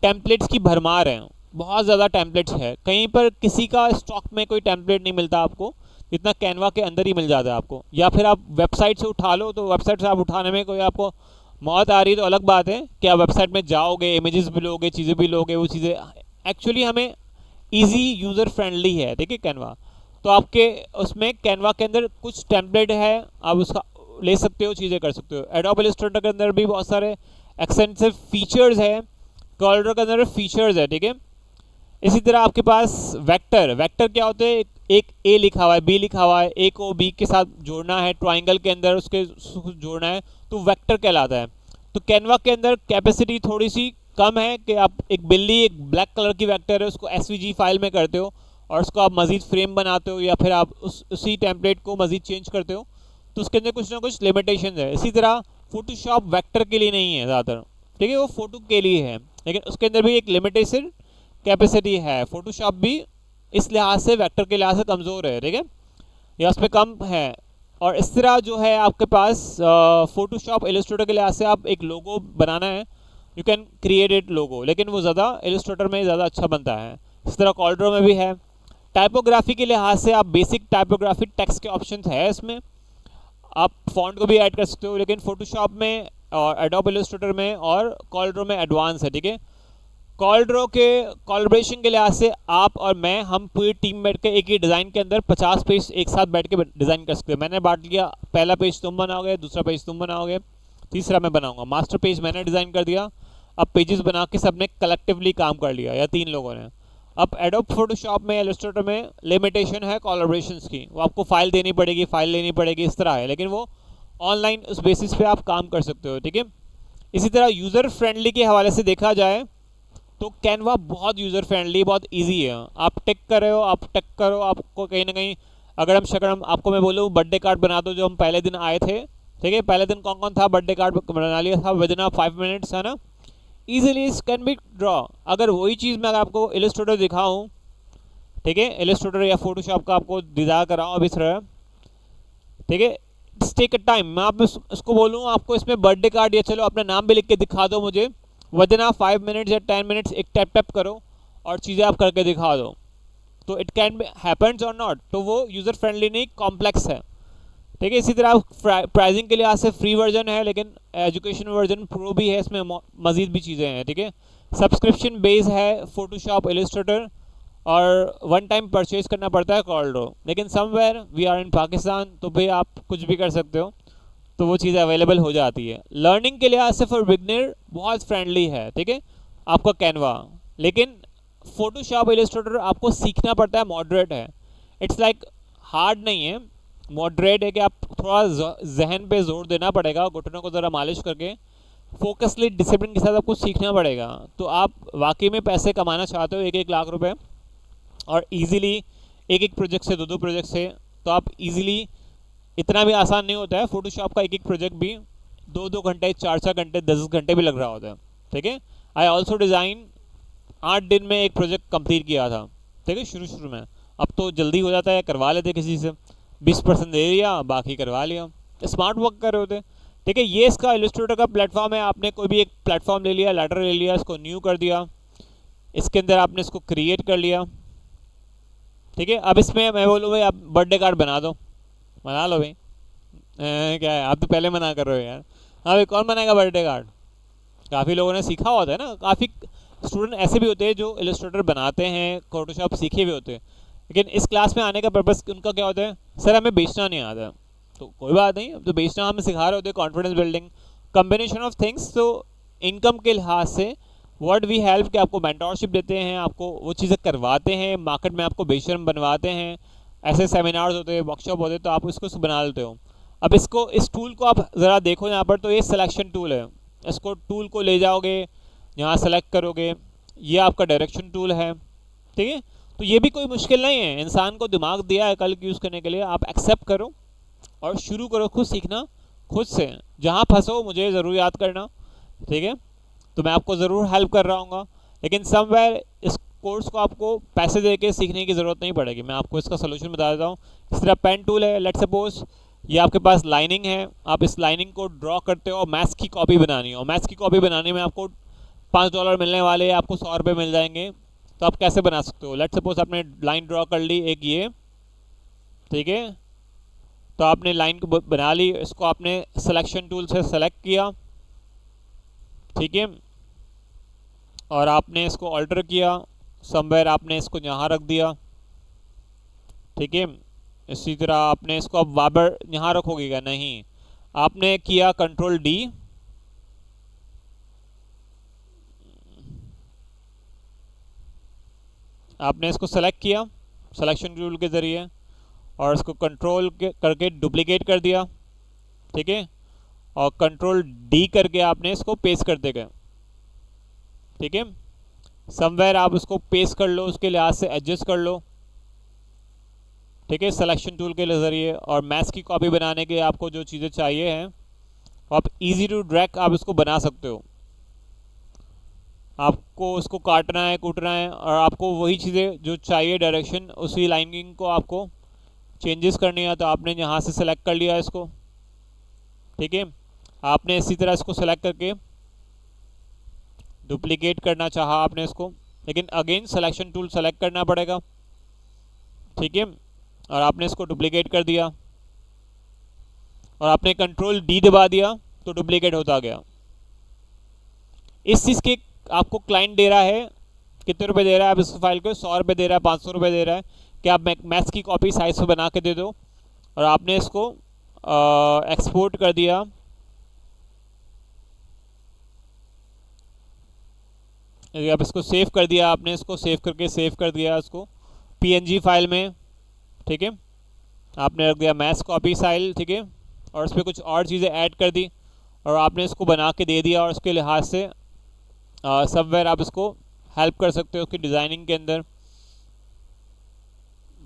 टेम्पलेट्स की भरमार है, बहुत ज़्यादा टेम्पलेट्स है। कहीं पर किसी का स्टॉक में कोई टेम्पलेट नहीं मिलता आपको इतना कैनवा के अंदर ही मिल जाता है आपको। या फिर आप वेबसाइट से उठा लो, तो वेबसाइट से आप उठाने में कोई आपको मौत आ रही तो अलग बात है कि आप वेबसाइट में जाओगे, इमेजेस भी लोगे, चीज़ें भी लोगे, वो चीज़ें एक्चुअली हमें ईजी यूज़र फ्रेंडली है, ठीक है कैनवा। तो आपके उसमें कैनवा के अंदर कुछ टेम्पलेट है, आप उसका ले सकते हो, चीज़ें कर सकते हो। एडोब इलस्ट्रेटर के अंदर भी बहुत सारे एक्सटेंसिव फीचर्स है, कॉर्डर के अंदर फीचर्स है, ठीक है। इसी तरह आपके पास वेक्टर, वेक्टर क्या होते हैं, एक ए लिखा हुआ है, बी लिखा हुआ है, ए को बी के साथ जोड़ना है, ट्राइंगल के अंदर उसके जोड़ना है, तो वेक्टर कहलाता है। तो कैनवा के अंदर कैपेसिटी थोड़ी सी कम है कि आप एक बिल्ली, एक ब्लैक कलर की वेक्टर है, उसको एसवीजी फाइल में करते हो और उसको आप मज़ीद फ्रेम बनाते हो, या फिर आप उसी टेम्पलेट को मज़ीद चेंज करते हो, तो उसके अंदर कुछ ना कुछ लिमिटेशन है। इसी तरह फोटोशॉप वेक्टर के लिए नहीं है ज़्यादातर, ठीक है, वो फोटो के लिए है, लेकिन उसके अंदर भी एक लिमिटेशन कैपेसिटी है। फोटोशॉप भी इस लिहाज से वेक्टर के लिहाज से कमज़ोर है, ठीक है, या उस पर कम है। और इस तरह जो है आपके पास फोटोशॉप इलस्ट्रेटर के लिहाज से आप एक लोगो बनाना है, यू कैन क्रिएट इट लोगो, लेकिन वो ज़्यादा इलस्ट्रेटर में ज़्यादा अच्छा बनता है। इस तरह कॉल्ड्रो में भी है। टाइपोग्राफी के लिहाज से आप बेसिक टाइपोग्राफी टेक्स्ट के ऑप्शन है इसमें, आप फॉन्ट को भी ऐड कर सकते हो, लेकिन फोटोशॉप में और एडोब इलस्ट्रेटर में और कॉल्ड्रो में एडवांस है, ठीक है। कॉल्ड्रो के कोलैबोरेशन के लिहाज से आप और मैं, हम पूरी टीम बैठ के एक ही डिज़ाइन के अंदर 50 पेज एक साथ बैठ के डिज़ाइन कर सकते हैं। मैंने बांट लिया, पहला पेज तुम बनाओगे, दूसरा पेज तुम बनाओगे, तीसरा मैं बनाऊंगा। मास्टर पेज मैंने डिज़ाइन कर दिया, अब पेजेस बना के सबने कलेक्टिवली काम कर लिया, या 3 लोगों ने। अब एडोब फोटोशॉप में, इलस्ट्रेटर में लिमिटेशन है कोलैबोरेशंस की, वो आपको फाइल देनी पड़ेगी, फाइल लेनी पड़ेगी, इस तरह है, लेकिन वो ऑनलाइन उस बेसिस पे आप काम कर सकते हो, ठीक है। इसी तरह यूज़र फ्रेंडली के हवाले से देखा जाए तो कैनवा बहुत यूज़र फ्रेंडली, बहुत इजी है। आप टिक कर रहे हो, आप टिक करो, आपको कहीं ना कहीं अगड़म शकड़म, आपको मैं बोलूँ बर्थडे कार्ड बना दो, जो हम पहले दिन आए थे, ठीक है, पहले दिन कौन कौन था, बर्थडे कार्ड बना लिया था विद इन 5 मिनट्स, है ना, ईजिली कैन बी ड्रॉ। अगर वही चीज़ मैं आपको इलस्ट्रेटर दिखाऊँ, ठीक है, इलस्ट्रेटर या फोटोशॉप का आपको डिज़ाइन कराऊँ अभी तरह, ठीक है, टेक अ टाइम। मैं आप उसको बोलूँ आपको इसमें बर्थडे कार्ड या चलो अपना नाम भी लिख के दिखा दो मुझे, विदिन 5 मिनट्स या 10 मिनट्स एक टैप टैप करो और चीज़ें आप करके दिखा दो, तो इट कैन हैपन्स और नॉट, तो वो यूज़र फ्रेंडली नहीं, कॉम्प्लेक्स है, ठीक है। इसी तरह प्राइसिंग के लिहाज से फ्री वर्जन है, लेकिन एजुकेशन वर्जन प्रो भी है, इसमें मज़ीद भी चीज़ें हैं, ठीक है। सब्सक्रिप्शन बेस है फोटोशॉप इलस्ट्रेटर, और वन टाइम परचेज करना पड़ता है कॉल्ड्रो, लेकिन somewhere we are in Pakistan तो भाई आप कुछ भी कर सकते हो, तो वो चीज़ अवेलेबल हो जाती है। लर्निंग के लिहाज से फॉर बिगनर बहुत फ्रेंडली है, ठीक है, आपका कैनवा, लेकिन फोटोशॉप इलस्ट्रेटर आपको सीखना पड़ता है, मॉडरेट है, इट्स लाइक हार्ड नहीं है, मॉडरेट है कि आप थोड़ा जहन पे जोर देना पड़ेगा, घुटनों को ज़रा मालिश करके फोकसली डिसिप्लिन के साथ आपको सीखना पड़ेगा। तो आप वाकई में पैसे कमाना चाहते हो 1-1 लाख रुपए, और इजीली एक प्रोजेक्ट से 2-2 प्रोजेक्ट से, तो आप इजीली, इतना भी आसान नहीं होता है फोटोशॉप का एक प्रोजेक्ट भी, 2-2 घंटे, 4-4 घंटे, 10 घंटे भी लग रहा होता है, ठीक है। आई ऑल्सो डिज़ाइन 8 दिन में एक प्रोजेक्ट कंप्लीट किया था, ठीक है, शुरू में। अब तो जल्दी हो जाता है, करवा लेते किसी से, 20% दे दिया, बाकी करवा लिया, स्मार्ट वर्क कर रहे होते, ठीक है। ये इसका इलस्ट्रेटर का प्लेटफॉर्म है। आपने कोई भी एक प्लेटफॉर्म ले लिया, लेटर ले लिया, इसको न्यू कर दिया, इसके अंदर आपने इसको क्रिएट कर लिया, ठीक है। अब इसमें मैं बोलूँ भाई आप बर्थडे कार्ड बना दो, बना लो भाई, क्या है, आप तो पहले मना कर रहे हो यार। हाँ भाई, कौन बनाएगा बर्थडे कार्ड, काफ़ी लोगों ने सीखा होता है ना, काफ़ी स्टूडेंट ऐसे भी होते हैं जो इलस्ट्रेटर बनाते हैं, फोटोशॉप सीखे हुए होते हैं, लेकिन इस क्लास में आने का पर्पज़ उनका क्या होता है, सर हमें बेचना नहीं आता, तो कोई बात नहीं, अब तो बेचना हमें सिखा रहे होते हैं, confidence building, combination of things. तो इनकम के लिहाज से वर्ड वी हेल्प के आपको मेंटोरशिप देते हैं, आपको वो चीज़ें करवाते हैं, मार्केट में आपको बेशरम बनवाते हैं, ऐसे सेमिनार्स होते हैं, वर्कशॉप होते हैं, तो आप इसको बना लेते हो। अब इसको, इस टूल को आप ज़रा देखो यहाँ पर, तो ये सिलेक्शन टूल है, इसको टूल को ले जाओगे, यहाँ सेलेक्ट करोगे, ये आपका डायरेक्शन टूल है, ठीक है। तो ये भी कोई मुश्किल नहीं है, इंसान को दिमाग दिया है कल यूज़ करने के लिए, आप एक्सेप्ट करो और शुरू करो खुद सीखना, खुद से। जहाँ फंसो मुझे ज़रूर याद करना, ठीक है, तो मैं आपको ज़रूर हेल्प कर रहा हूँ, लेकिन समवेयर इस कोर्स को आपको पैसे दे के सीखने की ज़रूरत नहीं पड़ेगी, मैं आपको इसका सोल्यूशन बता देता हूँ। इस तरह पेन टूल है, लेट सपोज ये आपके पास लाइनिंग है, आप इस लाइनिंग को ड्रॉ करते हो, मैथ्स की कॉपी बनानी हो, मैथ्स की कॉपी बनाने में आपको $5 मिलने वाले, आपको 100 रुपये मिल जाएंगे, तो आप कैसे बना सकते हो। लेट सपोज आपने लाइन ड्रॉ कर ली एक ये, ठीक है। तो आपने लाइन को बना ली, इसको आपने सिलेक्शन टूल से सेलेक्ट किया, ठीक है, और आपने इसको ऑल्टर किया, समवेयर आपने इसको यहाँ रख दिया, ठीक है। इसी तरह आपने इसको अब वाबर यहाँ रखोगे क्या? नहीं, आपने किया कंट्रोल डी, आपने इसको सेलेक्ट किया सिलेक्शन टूल के ज़रिए और इसको कंट्रोल करके डुप्लीकेट कर दिया, ठीक है, और कंट्रोल डी करके आपने इसको पेस्ट कर देगा, ठीक है। समवेयर आप उसको पेस्ट कर लो, उसके लिहाज से एडजस्ट कर लो, ठीक है, सिलेक्शन टूल के ज़रिए। और मैथ्स की कॉपी बनाने के आपको जो चीज़ें चाहिए हैं आप इजी टू ड्रैग आप इसको बना सकते हो। आपको उसको काटना है, कूटना है, और आपको वही चीज़ें जो चाहिए डायरेक्शन, उसी लाइनिंग को आपको चेंजेस करनी है, तो आपने यहाँ से सेलेक्ट कर लिया इसको, ठीक है। आपने इसी तरह इसको सेलेक्ट करके डुप्लीकेट करना चाहा आपने इसको, लेकिन अगेन सिलेक्शन टूल सेलेक्ट करना पड़ेगा, ठीक है, और आपने इसको डुप्लीकेट कर दिया और आपने कंट्रोल डी दबा दिया तो डुप्लीकेट होता गया। इस चीज़ के आपको क्लाइंट दे रहा है कितने रुपए दे रहा है? आप इस फाइल को 100 रुपये दे रहा है, 500 रुपये दे रहा है कि आप मैथ्स की कॉपी साइज से बना के दे दो, और आपने इसको एक्सपोर्ट कर दिया, आप इसको सेव कर दिया, आपने इसको सेव करके सेव कर दिया इसको पीएनजी फाइल में, ठीक है। आपने रख दिया मैथ्स कॉपी फाइल, ठीक है, और उस पर कुछ और चीज़ें ऐड कर दी और आपने इसको बना के दे दिया, और उसके लिहाज से समवेयर आप इसको हेल्प कर सकते हो उसकी डिज़ाइनिंग के अंदर,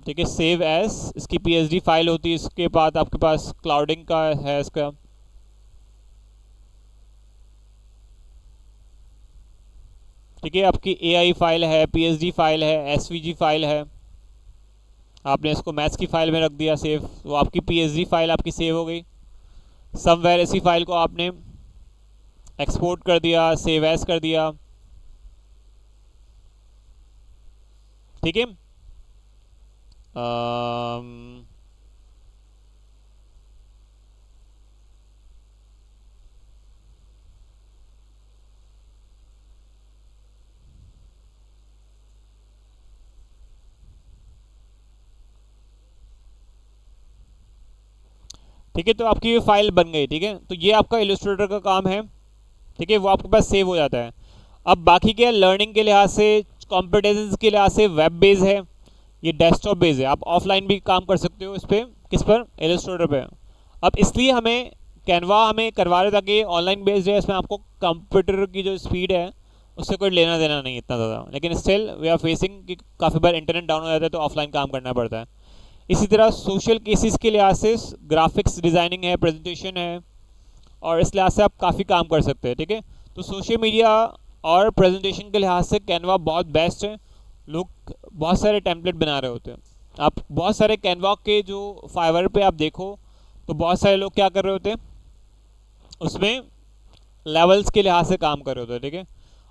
ठीक है। सेव एज इसकी पीएचडी फाइल होती है, इसके बाद आपके पास क्लाउडिंग का है इसका, ठीक है। आपकी एआई फाइल है, पीएचडी फाइल है, एसवीजी फाइल है, आपने इसको मैथ्स की फाइल में रख दिया सेव, तो आपकी पीएचडी फाइल आपकी सेव हो गई। समवेयर इसी फाइल को आपने एक्सपोर्ट कर दिया, सेव एज कर दिया, ठीक है। ठीक है, तो आपकी ये फाइल बन गई, ठीक है। तो ये आपका इलस्ट्रेटर का काम है, ठीक है, वो आपके पास सेव हो जाता है। अब बाकी क्या, लर्निंग के लिहाज से, कॉम्पिटेंस के लिहाज से वेब बेस है, ये डेस्कटॉप बेस है, आप ऑफलाइन भी काम कर सकते हो इस पर, किस पर? इलस्ट्रेटर पे। अब इसलिए हमें कैनवा हमें करवा रहे ताकि ऑनलाइन बेस्ड है, इसमें आपको कंप्यूटर की जो स्पीड है उससे कोई लेना देना नहीं इतना ज़्यादा, लेकिन स्टिल वी आर फेसिंग कि काफ़ी बार इंटरनेट डाउन हो जाता है तो ऑफलाइन काम करना पड़ता है। इसी तरह सोशल केसेस के लिहाज से ग्राफिक्स डिज़ाइनिंग है, प्रेजेंटेशन है, और इस लिहाज से आप काफ़ी काम कर सकते हैं, ठीक है। तो सोशल मीडिया और प्रेजेंटेशन के लिहाज से कैनवा बहुत बेस्ट है। लोग बहुत सारे टेम्पलेट बना रहे होते हैं, आप बहुत सारे कैनवा के जो फाइवर पे आप देखो तो बहुत सारे लोग क्या कर रहे होते हैं, उसमें लेवल्स के लिहाज से काम कर रहे होते हैं, ठीक है।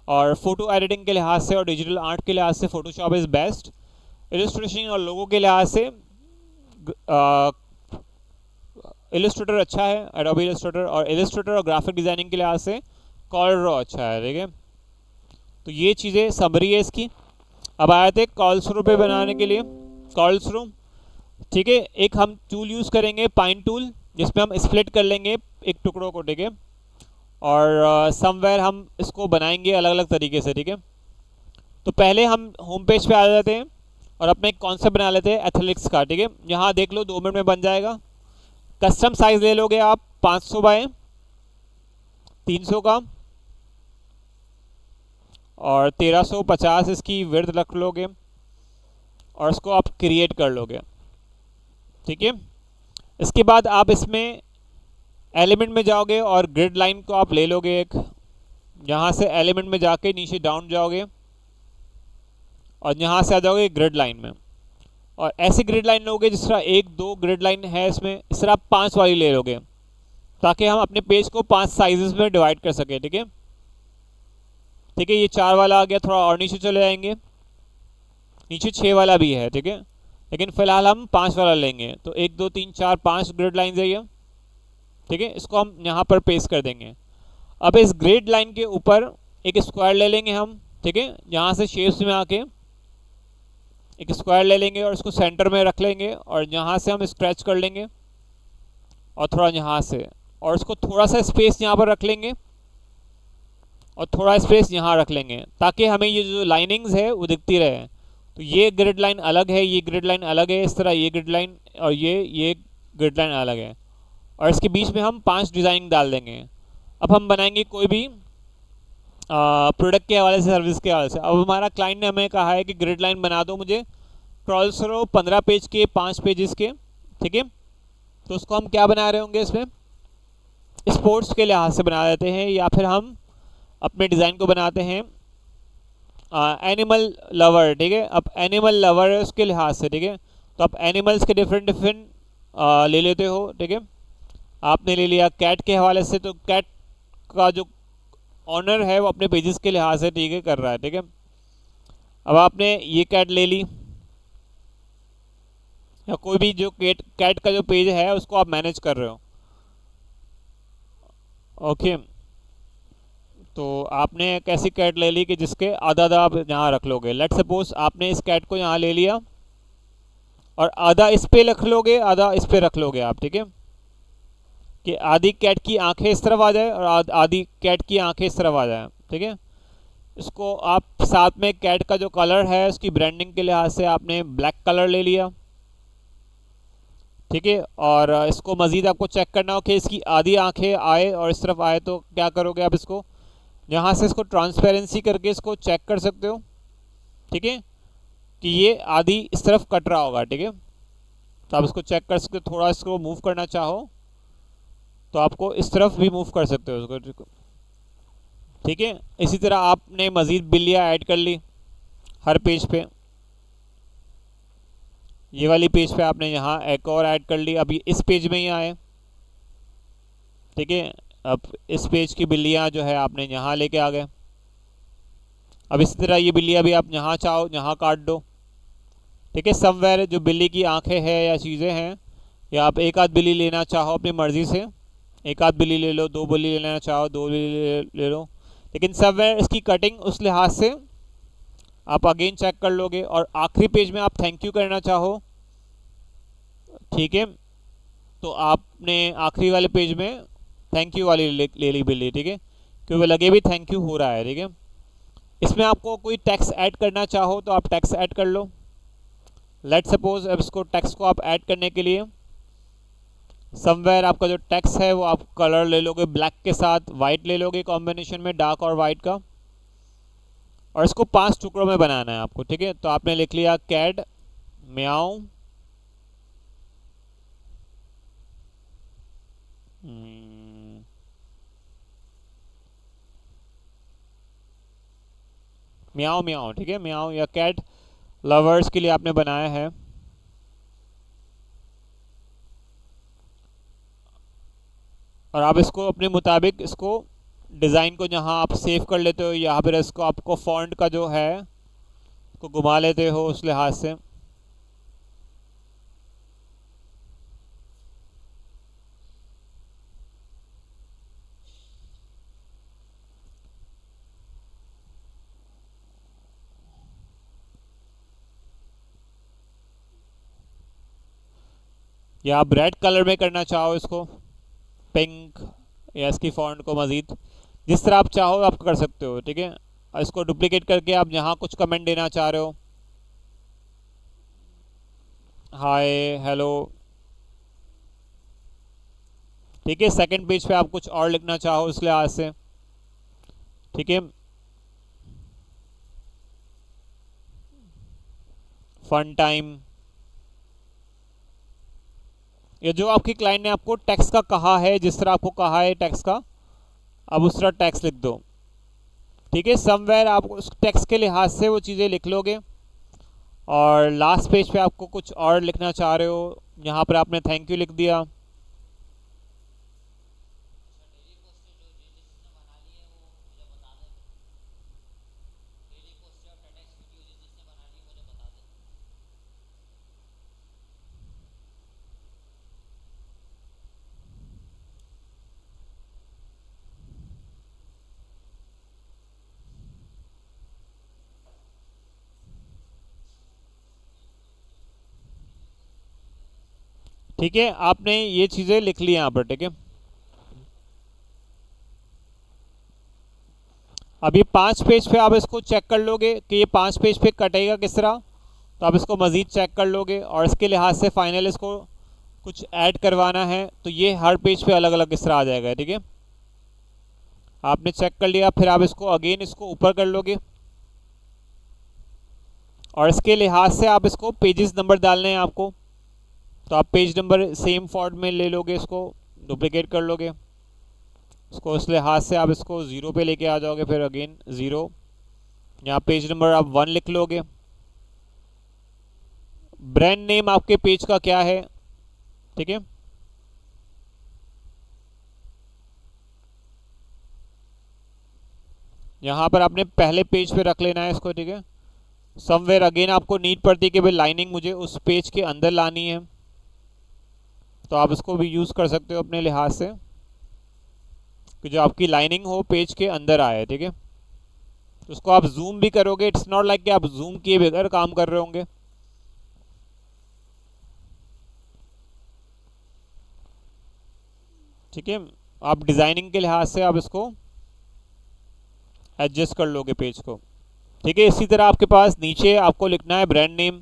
और फोटो एडिटिंग के लिहाज से और डिजिटल आर्ट के लिहाज से फोटोशॉप इज़ बेस्ट। इलस्ट्रेशन और लोगों के लिहाज से इलस्ट्रेटर अच्छा है, एडोबी इलस्ट्रेटर, और इलस्ट्रेटर और ग्राफिक डिज़ाइनिंग के लिहाज से कॉर्ल ड्रॉ अच्छा है, ठीक है। तो ये चीज़ें समरी है इसकी। अब आए थे कॉल्सरू पे बनाने के लिए, कॉल्सरू, ठीक है। एक हम टूल यूज़ करेंगे पाइन टूल, जिसमें हम स्प्लिट कर लेंगे एक टुकड़ों को, ठीक है, और समवेयर हम इसको बनाएंगे अलग अलग तरीके से, ठीक है। तो पहले हम होम पेज पे आ जाते हैं और अपने एक कॉन्सेप्ट बना लेते हैं एथलेटिक्स का, ठीक है। यहाँ देख लो 2 मिनट में बन जाएगा। कस्टम साइज ले लोगे आप 500 बाय 300 का, और 1350 इसकी विड्थ रख लोगे, और इसको आप क्रिएट कर लोगे, ठीक है। इसके बाद आप इसमें एलिमेंट में जाओगे और ग्रिड लाइन को आप ले लोगे एक, यहाँ से एलिमेंट में जाके नीचे डाउन जाओगे और यहाँ से आ जाओगे ग्रिड लाइन में, और ऐसी ग्रिड लाइन लोगे जिस तरह 1 2 ग्रिड लाइन है इसमें, इस तरह आप 5 वाली ले लोगे ताकि हम अपने पेज को 5 साइजेस में डिवाइड कर सकें, ठीक है। ठीक है, ये 4 वाला आ गया, थोड़ा और नीचे चले जाएंगे, नीचे 6 वाला भी है, ठीक है। लेकिन फिलहाल हम 5 वाला लेंगे। तो 1 2 3 4 5 ग्रिड लाइन है ये, ठीक है। इसको हम यहाँ पर पेस्ट कर देंगे। अब इस ग्रिड लाइन के ऊपर एक स्क्वायर ले लेंगे हम, ठीक है। यहाँ से शेप्स में आके एक स्क्वायर ले लेंगे और इसको सेंटर में रख लेंगे, और यहाँ से हम स्क्रैच कर लेंगे और थोड़ा यहाँ से, और इसको थोड़ा सा स्पेस यहाँ पर रख लेंगे और थोड़ा स्पेस यहाँ रख लेंगे, ताकि हमें ये जो लाइनिंग्स है वो दिखती रहे। तो ये ग्रिड लाइन अलग है, ये ग्रिड लाइन अलग है, इस तरह ये ग्रिड लाइन और ये ग्रिड लाइन अलग है, और इसके बीच में हम 5 डिज़ाइन डाल देंगे। अब हम बनाएंगे कोई भी प्रोडक्ट के हवाले से, सर्विस के हवाले से। अब हमारा क्लाइंट ने हमें कहा है कि ग्रिड लाइन बना दो मुझे क्रॉल्सरो 15 पेज के, 5 पेजेस के, ठीक है। तो उसको हम क्या बना रहे होंगे, इसमें स्पोर्ट्स के लिहाज से बना देते हैं, या फिर हम अपने डिज़ाइन को बनाते हैं एनिमल लवर, ठीक है। अब एनिमल लवर है उसके लिहाज से, ठीक है। तो आप एनिमल्स के डिफरेंट डिफरेंट ले लेते हो, ठीक है। आपने ले लिया कैट के हवाले से, तो कैट का जो ऑनर है वो अपने पेजेस के लिहाज से, ठीक है, कर रहा है, ठीक है। अब आपने ये कैट ले ली, या कोई भी जो कैट का जो पेज है उसको आप मैनेज कर रहे हो, ओके। तो आपने एक ऐसी कैट ले ली कि जिसके आधा आधा आप यहाँ रख लोगे। लेट सपोज आपने इस कैट को यहाँ ले लिया और आधा इस पे रख लोगे, आधा इस पे रख लोगे आप, ठीक है। कि आधी कैट की आंखें इस तरफ आ जाए और आधी कैट की आंखें इस तरफ आ जाए, ठीक है। इसको आप साथ में कैट का जो कलर है उसकी ब्रांडिंग के लिहाज से आपने ब्लैक कलर ले लिया, ठीक है। और इसको मज़ीद आपको चेक करना हो कि इसकी आधी आंखें आए और इस तरफ आए, तो क्या करोगे आप, इसको यहाँ से इसको ट्रांसपेरेंसी करके इसको चेक कर सकते हो, ठीक है, कि ये आधी इस तरफ कट रहा होगा, ठीक है। तो आप इसको चेक कर सकते हो। थोड़ा इसको मूव करना चाहो तो आपको इस तरफ भी मूव कर सकते हो उसको, ठीक है। इसी तरह आपने मज़ीद बिल्लियाँ ऐड कर ली हर पेज पे। ये वाली पेज पे आपने यहाँ एक और ऐड कर ली, अब ये इस पेज में ही आए, ठीक है। अब इस पेज की बिल्लियाँ जो है आपने यहाँ लेके आ गए। अब इसी तरह ये बिल्लियाँ भी आप यहाँ चाहो यहाँ काट दो, ठीक है। समवेयर जो बिल्ली की आंखें हैं या चीज़ें हैं, या आप एक आध बिल्ली लेना चाहो अपनी मर्ज़ी से, एक आध बिल्ली ले लो, 2 बिल्ली लेना चाहो 2 बिल्ली ले लो, लेकिन समवेयर इसकी कटिंग उस लिहाज से आप अगेन चेक कर लोगे। और आखिरी पेज में आप थैंक यू करना चाहो, ठीक है, तो आपने आखिरी वाले पेज में थैंक यू वाली ले ली बिल्ली, ठीक है, क्योंकि लगे भी थैंक यू हो रहा है, ठीक है। इसमें आपको कोई टेक्स्ट ऐड करना चाहो तो आप टेक्स्ट ऐड कर लो। लेट सपोज अब इसको टेक्स्ट को आप ऐड करने के लिए समवेयर आपका जो टेक्स्ट है वो आप कलर ले लोगे, ब्लैक के साथ वाइट ले लोगे, कॉम्बिनेशन में डार्क और वाइट का, और इसको 5 टुकड़ों में बनाना है आपको, ठीक है। तो आपने लिख लिया कैट म्याऊ, म्याऊ म्याऊ, ठीक है, म्याऊ या कैट लवर्स के लिए आपने बनाया है। और आप इसको अपने मुताबिक इसको डिज़ाइन को जहाँ आप सेव कर लेते हो, यहाँ पर इसको आपको फॉन्ट का जो है को घुमा लेते हो उस लिहाज से। या आप रेड कलर में करना चाहो इसको, पिंक, या इसकी फॉन्ट को मज़ीद जिस तरह आप चाहो आप कर सकते हो, ठीक है। और इसको डुप्लीकेट करके आप यहाँ कुछ कमेंट देना चाह रहे हो, हाय हेलो, ठीक है। सेकंड पेज पे आप कुछ और लिखना चाहो इस लिहाज से, ठीक है। फन टाइम, ये जो आपकी क्लाइंट ने आपको टैक्स का कहा है, जिस तरह आपको कहा है टैक्स का, अब उस तरह टैक्स लिख दो, ठीक है। समवेयर आप उस टैक्स के लिहाज से वो चीज़ें लिख लोगे। और लास्ट पेज पे आपको कुछ और लिखना चाह रहे हो, यहाँ पर आपने थैंक यू लिख दिया, ठीक है, आपने ये चीज़ें लिख ली यहाँ पर, ठीक है। अभी 5 पेज पे आप इसको चेक कर लोगे कि ये 5 पेज पे कटेगा किस तरह, तो आप इसको मज़ीद चेक कर लोगे, और इसके लिहाज से फाइनल इसको कुछ ऐड करवाना है तो ये हर पेज पे अलग अलग किस तरह आ जाएगा, ठीक है। आपने चेक कर लिया, फिर आप इसको अगेन इसको ऊपर कर लोगे, और इसके लिहाज से आप इसको पेजेस नंबर डालने हैं आपको, तो आप पेज नंबर सेम फॉर्ट में ले लोगे, इसको डुप्लिकेट कर लोगे, इसको इस लिहाज से आप इसको 0 पे लेके आ जाओगे, फिर अगेन 0, यहाँ पेज नंबर आप 1 लिख लोगे। ब्रांड नेम आपके पेज का क्या है, ठीक है। यहाँ पर आपने पहले पेज पे रख लेना है इसको, ठीक है। समवेयर अगेन आपको नीड पड़ती है कि भाई लाइनिंग मुझे उस पेज के अंदर लानी है, तो आप इसको भी यूज़ कर सकते हो अपने लिहाज से कि जो आपकी लाइनिंग हो पेज के अंदर आए, ठीक है। तो उसको आप जूम भी करोगे, इट्स नॉट लाइक कि आप जूम किए बगैर काम कर रहे होंगे। ठीक है, आप डिज़ाइनिंग के लिहाज से आप इसको एडजस्ट कर लोगे पेज को, ठीक है। इसी तरह आपके पास नीचे आपको लिखना है ब्रांड नेम,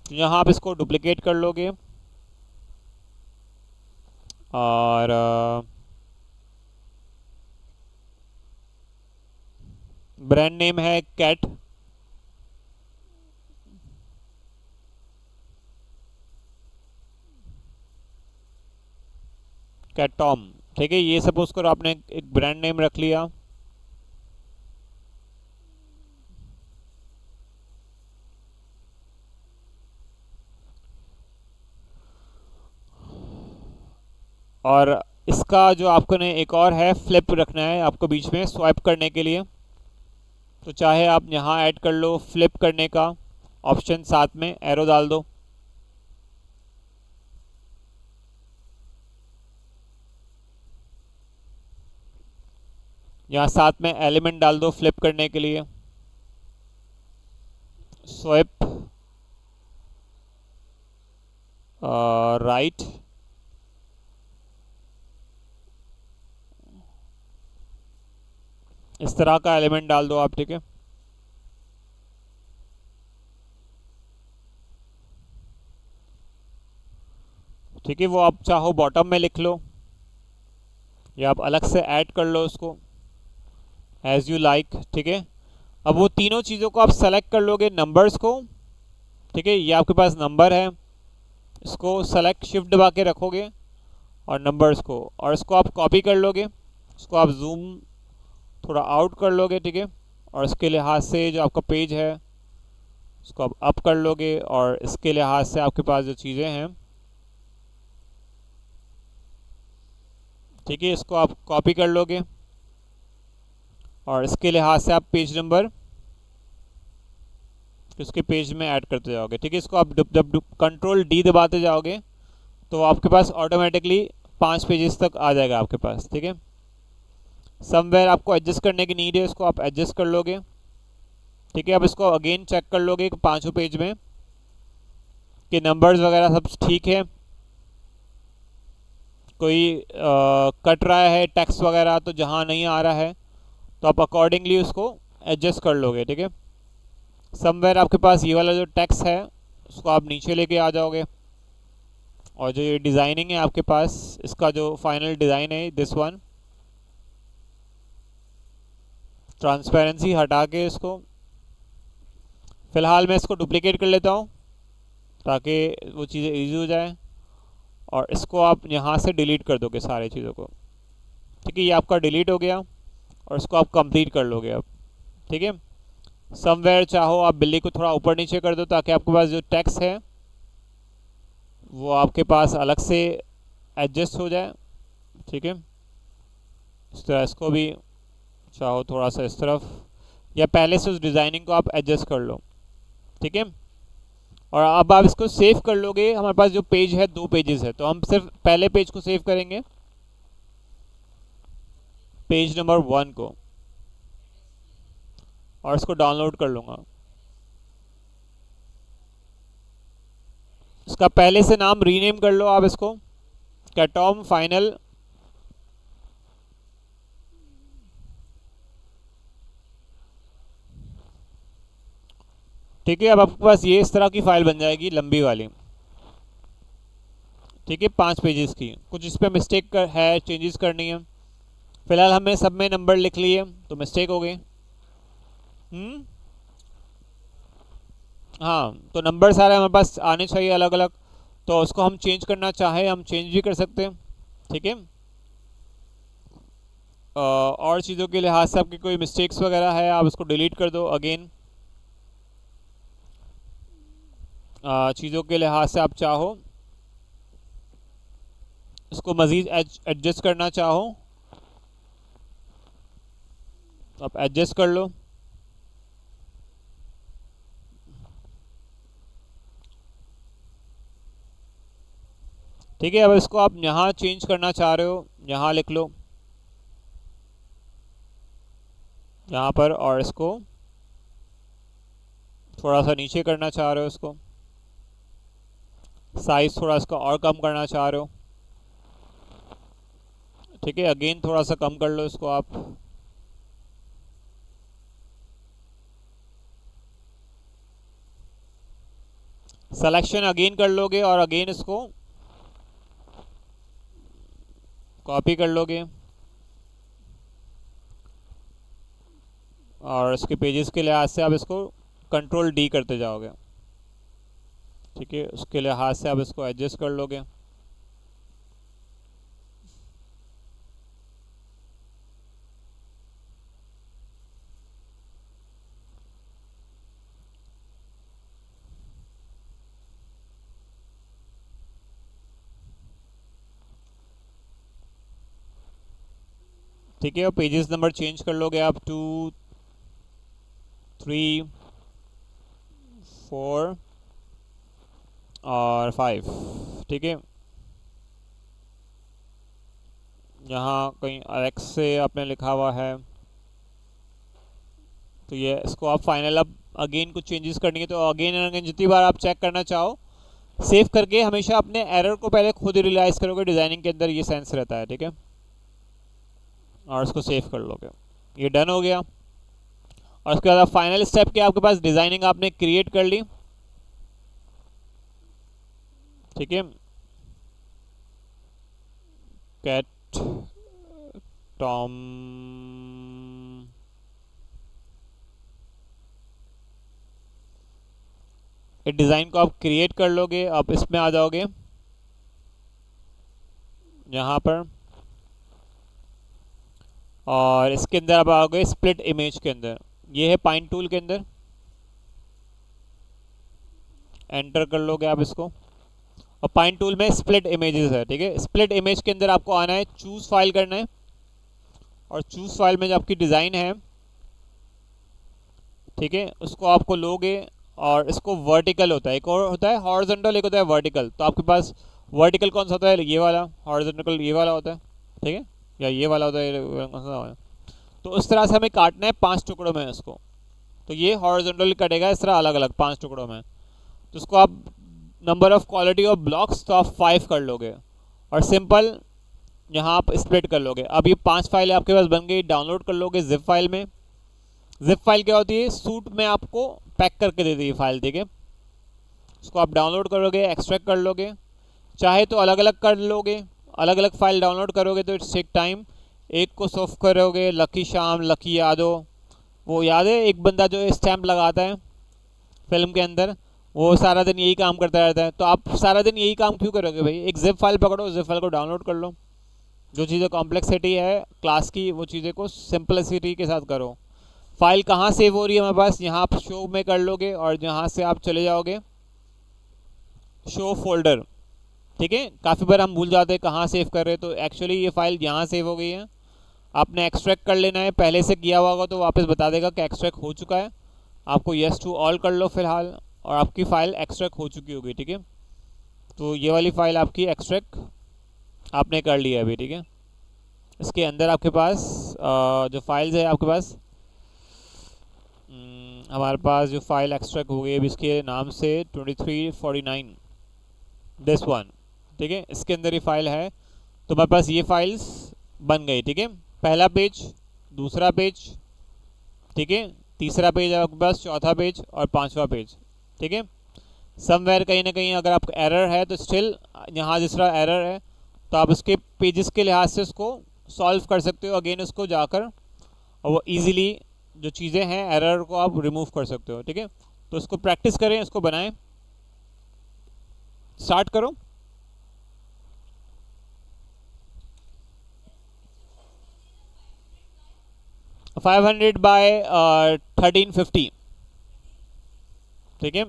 यहाँ आप इसको डुप्लीकेट कर लोगे, और ब्रांड नेम है कैट, कैटॉम, ठीक है। ये सपोज करो आपने एक ब्रांड नेम रख लिया, और इसका जो आपको ने एक और है फ्लिप रखना है आपको बीच में स्वाइप करने के लिए, तो चाहे आप यहाँ ऐड कर लो फ्लिप करने का ऑप्शन, साथ में एरो डाल दो, यहाँ साथ में एलिमेंट डाल दो फ्लिप करने के लिए, स्वाइप राइट, इस तरह का एलिमेंट डाल दो आप, ठीक है। ठीक है, वो आप चाहो बॉटम में लिख लो या आप अलग से ऐड कर लो उसको, एज यू लाइक, ठीक है। अब वो तीनों चीज़ों को आप सेलेक्ट कर लोगे, नंबर्स को, ठीक है, ये आपके पास नंबर है, इसको सेलेक्ट शिफ्ट दबा के रखोगे, और नंबर्स को, और इसको आप कॉपी कर लोगे, इसको आप जूम थोड़ा आउट कर लोगे, ठीक है। और इसके लिहाज से जो आपका पेज है इसको आप अप कर लोगे, और इसके लिहाज से आपके पास जो चीज़ें हैं, ठीक है, इसको आप कॉपी कर लोगे, और इसके लिहाज से आप पेज नंबर इसके पेज में ऐड करते जाओगे, ठीक है। इसको आप जब कंट्रोल डी दबाते जाओगे तो आपके पास ऑटोमेटिकली 5 पेजेस तक आ जाएगा आपके पास, ठीक है। समवेयर आपको एडजस्ट करने की नीड है, इसको आप एडजस्ट कर लोगे, ठीक है। अब इसको अगेन चेक कर लोगे कि 5 पेज में कि नंबर्स वगैरह सब ठीक है, कोई कट रहा है टेक्स्ट वगैरह तो जहाँ नहीं आ रहा है तो आप अकॉर्डिंगली उसको एडजस्ट कर लोगे, ठीक है। समवेयर आपके पास ये वाला जो टेक्स्ट है उसको आप नीचे लेके आ जाओगे, और जो ये डिज़ाइनिंग है आपके पास, इसका जो फाइनल डिज़ाइन है दिस वन, ट्रांसपेरेंसी हटा के इसको फ़िलहाल मैं इसको डुप्लीकेट कर लेता हूँ ताकि वो चीज़ें ईजी हो जाए, और इसको आप यहाँ से डिलीट कर दोगे सारी चीज़ों को, ठीक है। ये आपका डिलीट हो गया, और इसको आप कंप्लीट कर लोगे अब, ठीक है। समवेयर चाहो आप बिल्ली को थोड़ा ऊपर नीचे कर दो ताकि आपके पास जो टेक्स्ट है वो आपके पास अलग से एडजस्ट हो जाए, ठीक है। इस तरह इसको भी चाहो थोड़ा सा इस तरफ, या पहले से उस डिज़ाइनिंग को आप एडजस्ट कर लो, ठीक है। और अब आप इसको सेव कर लोगे, हमारे पास जो पेज है 2 पेजेस है, तो हम सिर्फ पहले पेज को सेव करेंगे, पेज नंबर 1 को, और इसको डाउनलोड कर लूँगा। उसका पहले से नाम रीनेम कर लो आप इसको, कैटॉम फाइनल। ठीक है, अब आपके पास ये इस तरह की फाइल बन जाएगी लंबी वाली। ठीक है, 5 पेजेस की। कुछ इस पर मिस्टेक है, चेंजेस करनी है। फिलहाल हमने सब में नंबर लिख लिए तो मिस्टेक हो गई। हाँ, तो नंबर सारे हमारे पास आने चाहिए अलग अलग। तो उसको हम चेंज करना चाहे हम चेंज भी कर सकते हैं। ठीक है, और चीज़ों के लिहाज से आपकी कोई मिस्टेक्स वगैरह है आप उसको डिलीट कर दो अगेन। चीज़ों के लिहाज से आप चाहो इसको मज़ीद एडजस्ट करना चाहो आप एडजस्ट कर लो। ठीक है, अब इसको आप यहाँ चेंज करना चाह रहे हो, यहाँ लिख लो यहाँ पर, और इसको थोड़ा सा नीचे करना चाह रहे हो, इसको साइज थोड़ा इसका और कम करना चाह रहे हो। ठीक है, अगेन थोड़ा सा कम कर लो इसको आप। सिलेक्शन अगेन कर लोगे और अगेन इसको कॉपी कर लोगे और इसके पेजेस के लिहाज से आप इसको कंट्रोल डी करते जाओगे। ठीक है, उसके लिहाज से आप इसको एडजस्ट कर लोगे। ठीक है, और पेजेस नंबर चेंज कर लोगे आप 2, 3, 4 और 5। ठीक है, यहाँ कहीं अलेक्स से आपने लिखा हुआ है तो ये इसको आप फाइनल अब अगेन कुछ चेंजेस करनी है तो अगेन एंड अगेन जितनी बार आप चेक करना चाहो सेव करके हमेशा अपने एरर को पहले खुद ही रियलाइज़ करोगे। डिज़ाइनिंग के अंदर ये सेंस रहता है। ठीक है, और इसको सेव कर लोगे। ये डन हो गया और उसके बाद फाइनल स्टेप के आपके पास डिज़ाइनिंग आपने क्रिएट कर ली। ठीक है, कैट टॉम इस डिज़ाइन को आप क्रिएट कर लोगे। आप इसमें आ जाओगे यहाँ पर और इसके अंदर आप आओगे स्प्लिट इमेज के अंदर। ये है पाइन टूल के अंदर, एंटर कर लोगे आप इसको और पाइन टूल में स्प्लिट इमेजेस है। ठीक है, स्प्लिट इमेज के अंदर आपको आना है, चूज़ फाइल करना है और चूज़ फाइल में जो आपकी डिज़ाइन है, ठीक है, उसको आपको लोगे और इसको वर्टिकल होता है, एक और होता है हॉरिजॉन्टल, एक होता है वर्टिकल। तो आपके पास वर्टिकल कौन सा होता है? ये वाला। हॉरिजॉन्टल ये वाला होता है। ठीक है, या ये वाला होता है, कौन सा है? तो उस तरह से हमें काटना है 5 टुकड़ों में इसको। तो ये हॉरिजॉन्टली कटेगा इस तरह अलग अलग 5 टुकड़ों में। तो उसको आप number of quality of blocks तो आप 5 कर लोगे और सिंपल यहाँ आप स्प्लिट कर लोगे। अब ये 5 फाइलें आपके पास बन गई, डाउनलोड कर लोगे जिप फाइल में। जिप फाइल क्या होती है? सूट में आपको पैक करके दे दी है फाइल। ठीक है, उसको आप डाउनलोड करोगे, एक्सट्रैक्ट कर लोगे। चाहे तो अलग अलग कर लोगे, अलग अलग फाइल डाउनलोड करोगे तो इट्स टेक टाइम। एक को सॉफ्ट करोगे, लकी शाम, लकी यादव, वो याद है एक बंदा जो स्टैम्प लगाता है फिल्म के अंदर, वो सारा दिन यही काम करता रहता है। तो आप सारा दिन यही काम क्यों करोगे भाई? एक जिप फाइल पकड़ो, जिप फाइल को डाउनलोड कर लो। जो चीज़ें कॉम्प्लेक्सिटी है क्लास की वो चीज़ें को सिंपलिसिटी के साथ करो। फाइल कहाँ सेव हो रही है हमारे पास? यहाँ आप शो में कर लोगे और यहाँ से आप चले जाओगे शो फोल्डर। ठीक है, काफ़ी बार हम भूल जाते हैं कहाँ सेव कर रहे हैं, तो एक्चुअली ये फाइल यहाँ सेव हो गई है। आपने एक्सट्रैक्ट कर लेना है, पहले से किया हुआ होगा तो वापस बता देगा कि एक्सट्रैक्ट हो चुका है। आपको येस टू ऑल कर लो फिलहाल और आपकी फ़ाइल एक्सट्रैक्ट हो चुकी होगी। ठीक है, तो ये वाली फ़ाइल आपकी एक्सट्रैक्ट आपने कर लिया है अभी। ठीक है, इसके अंदर आपके पास जो फाइल्स है आपके पास, हमारे पास जो फाइल एक्सट्रैक्ट हो गई है अभी इसके नाम से 2349 दिस वन, ठीक है, इसके अंदर ही फाइल है। तो मेरे पास ये फाइल्स बन गई, ठीक है। पहला पेज, दूसरा पेज, ठीक है, तीसरा पेज आपके पास, चौथा पेज और पांचवा पेज, ठीक है। समवेयर कहीं ना कहीं अगर आपका एरर है तो स्टिल यहाँ जिस तरह एरर है तो आप उसके पेजेस के लिहाज से उसको सॉल्व कर सकते हो अगेन उसको जाकर, और वो इजीली जो चीज़ें हैं एरर को आप रिमूव कर सकते हो, ठीक है। तो उसको प्रैक्टिस करें, इसको बनाएं, स्टार्ट करो। 500 बाय 1350, ठीक है।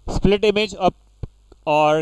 स्प्लिट इमेज अप और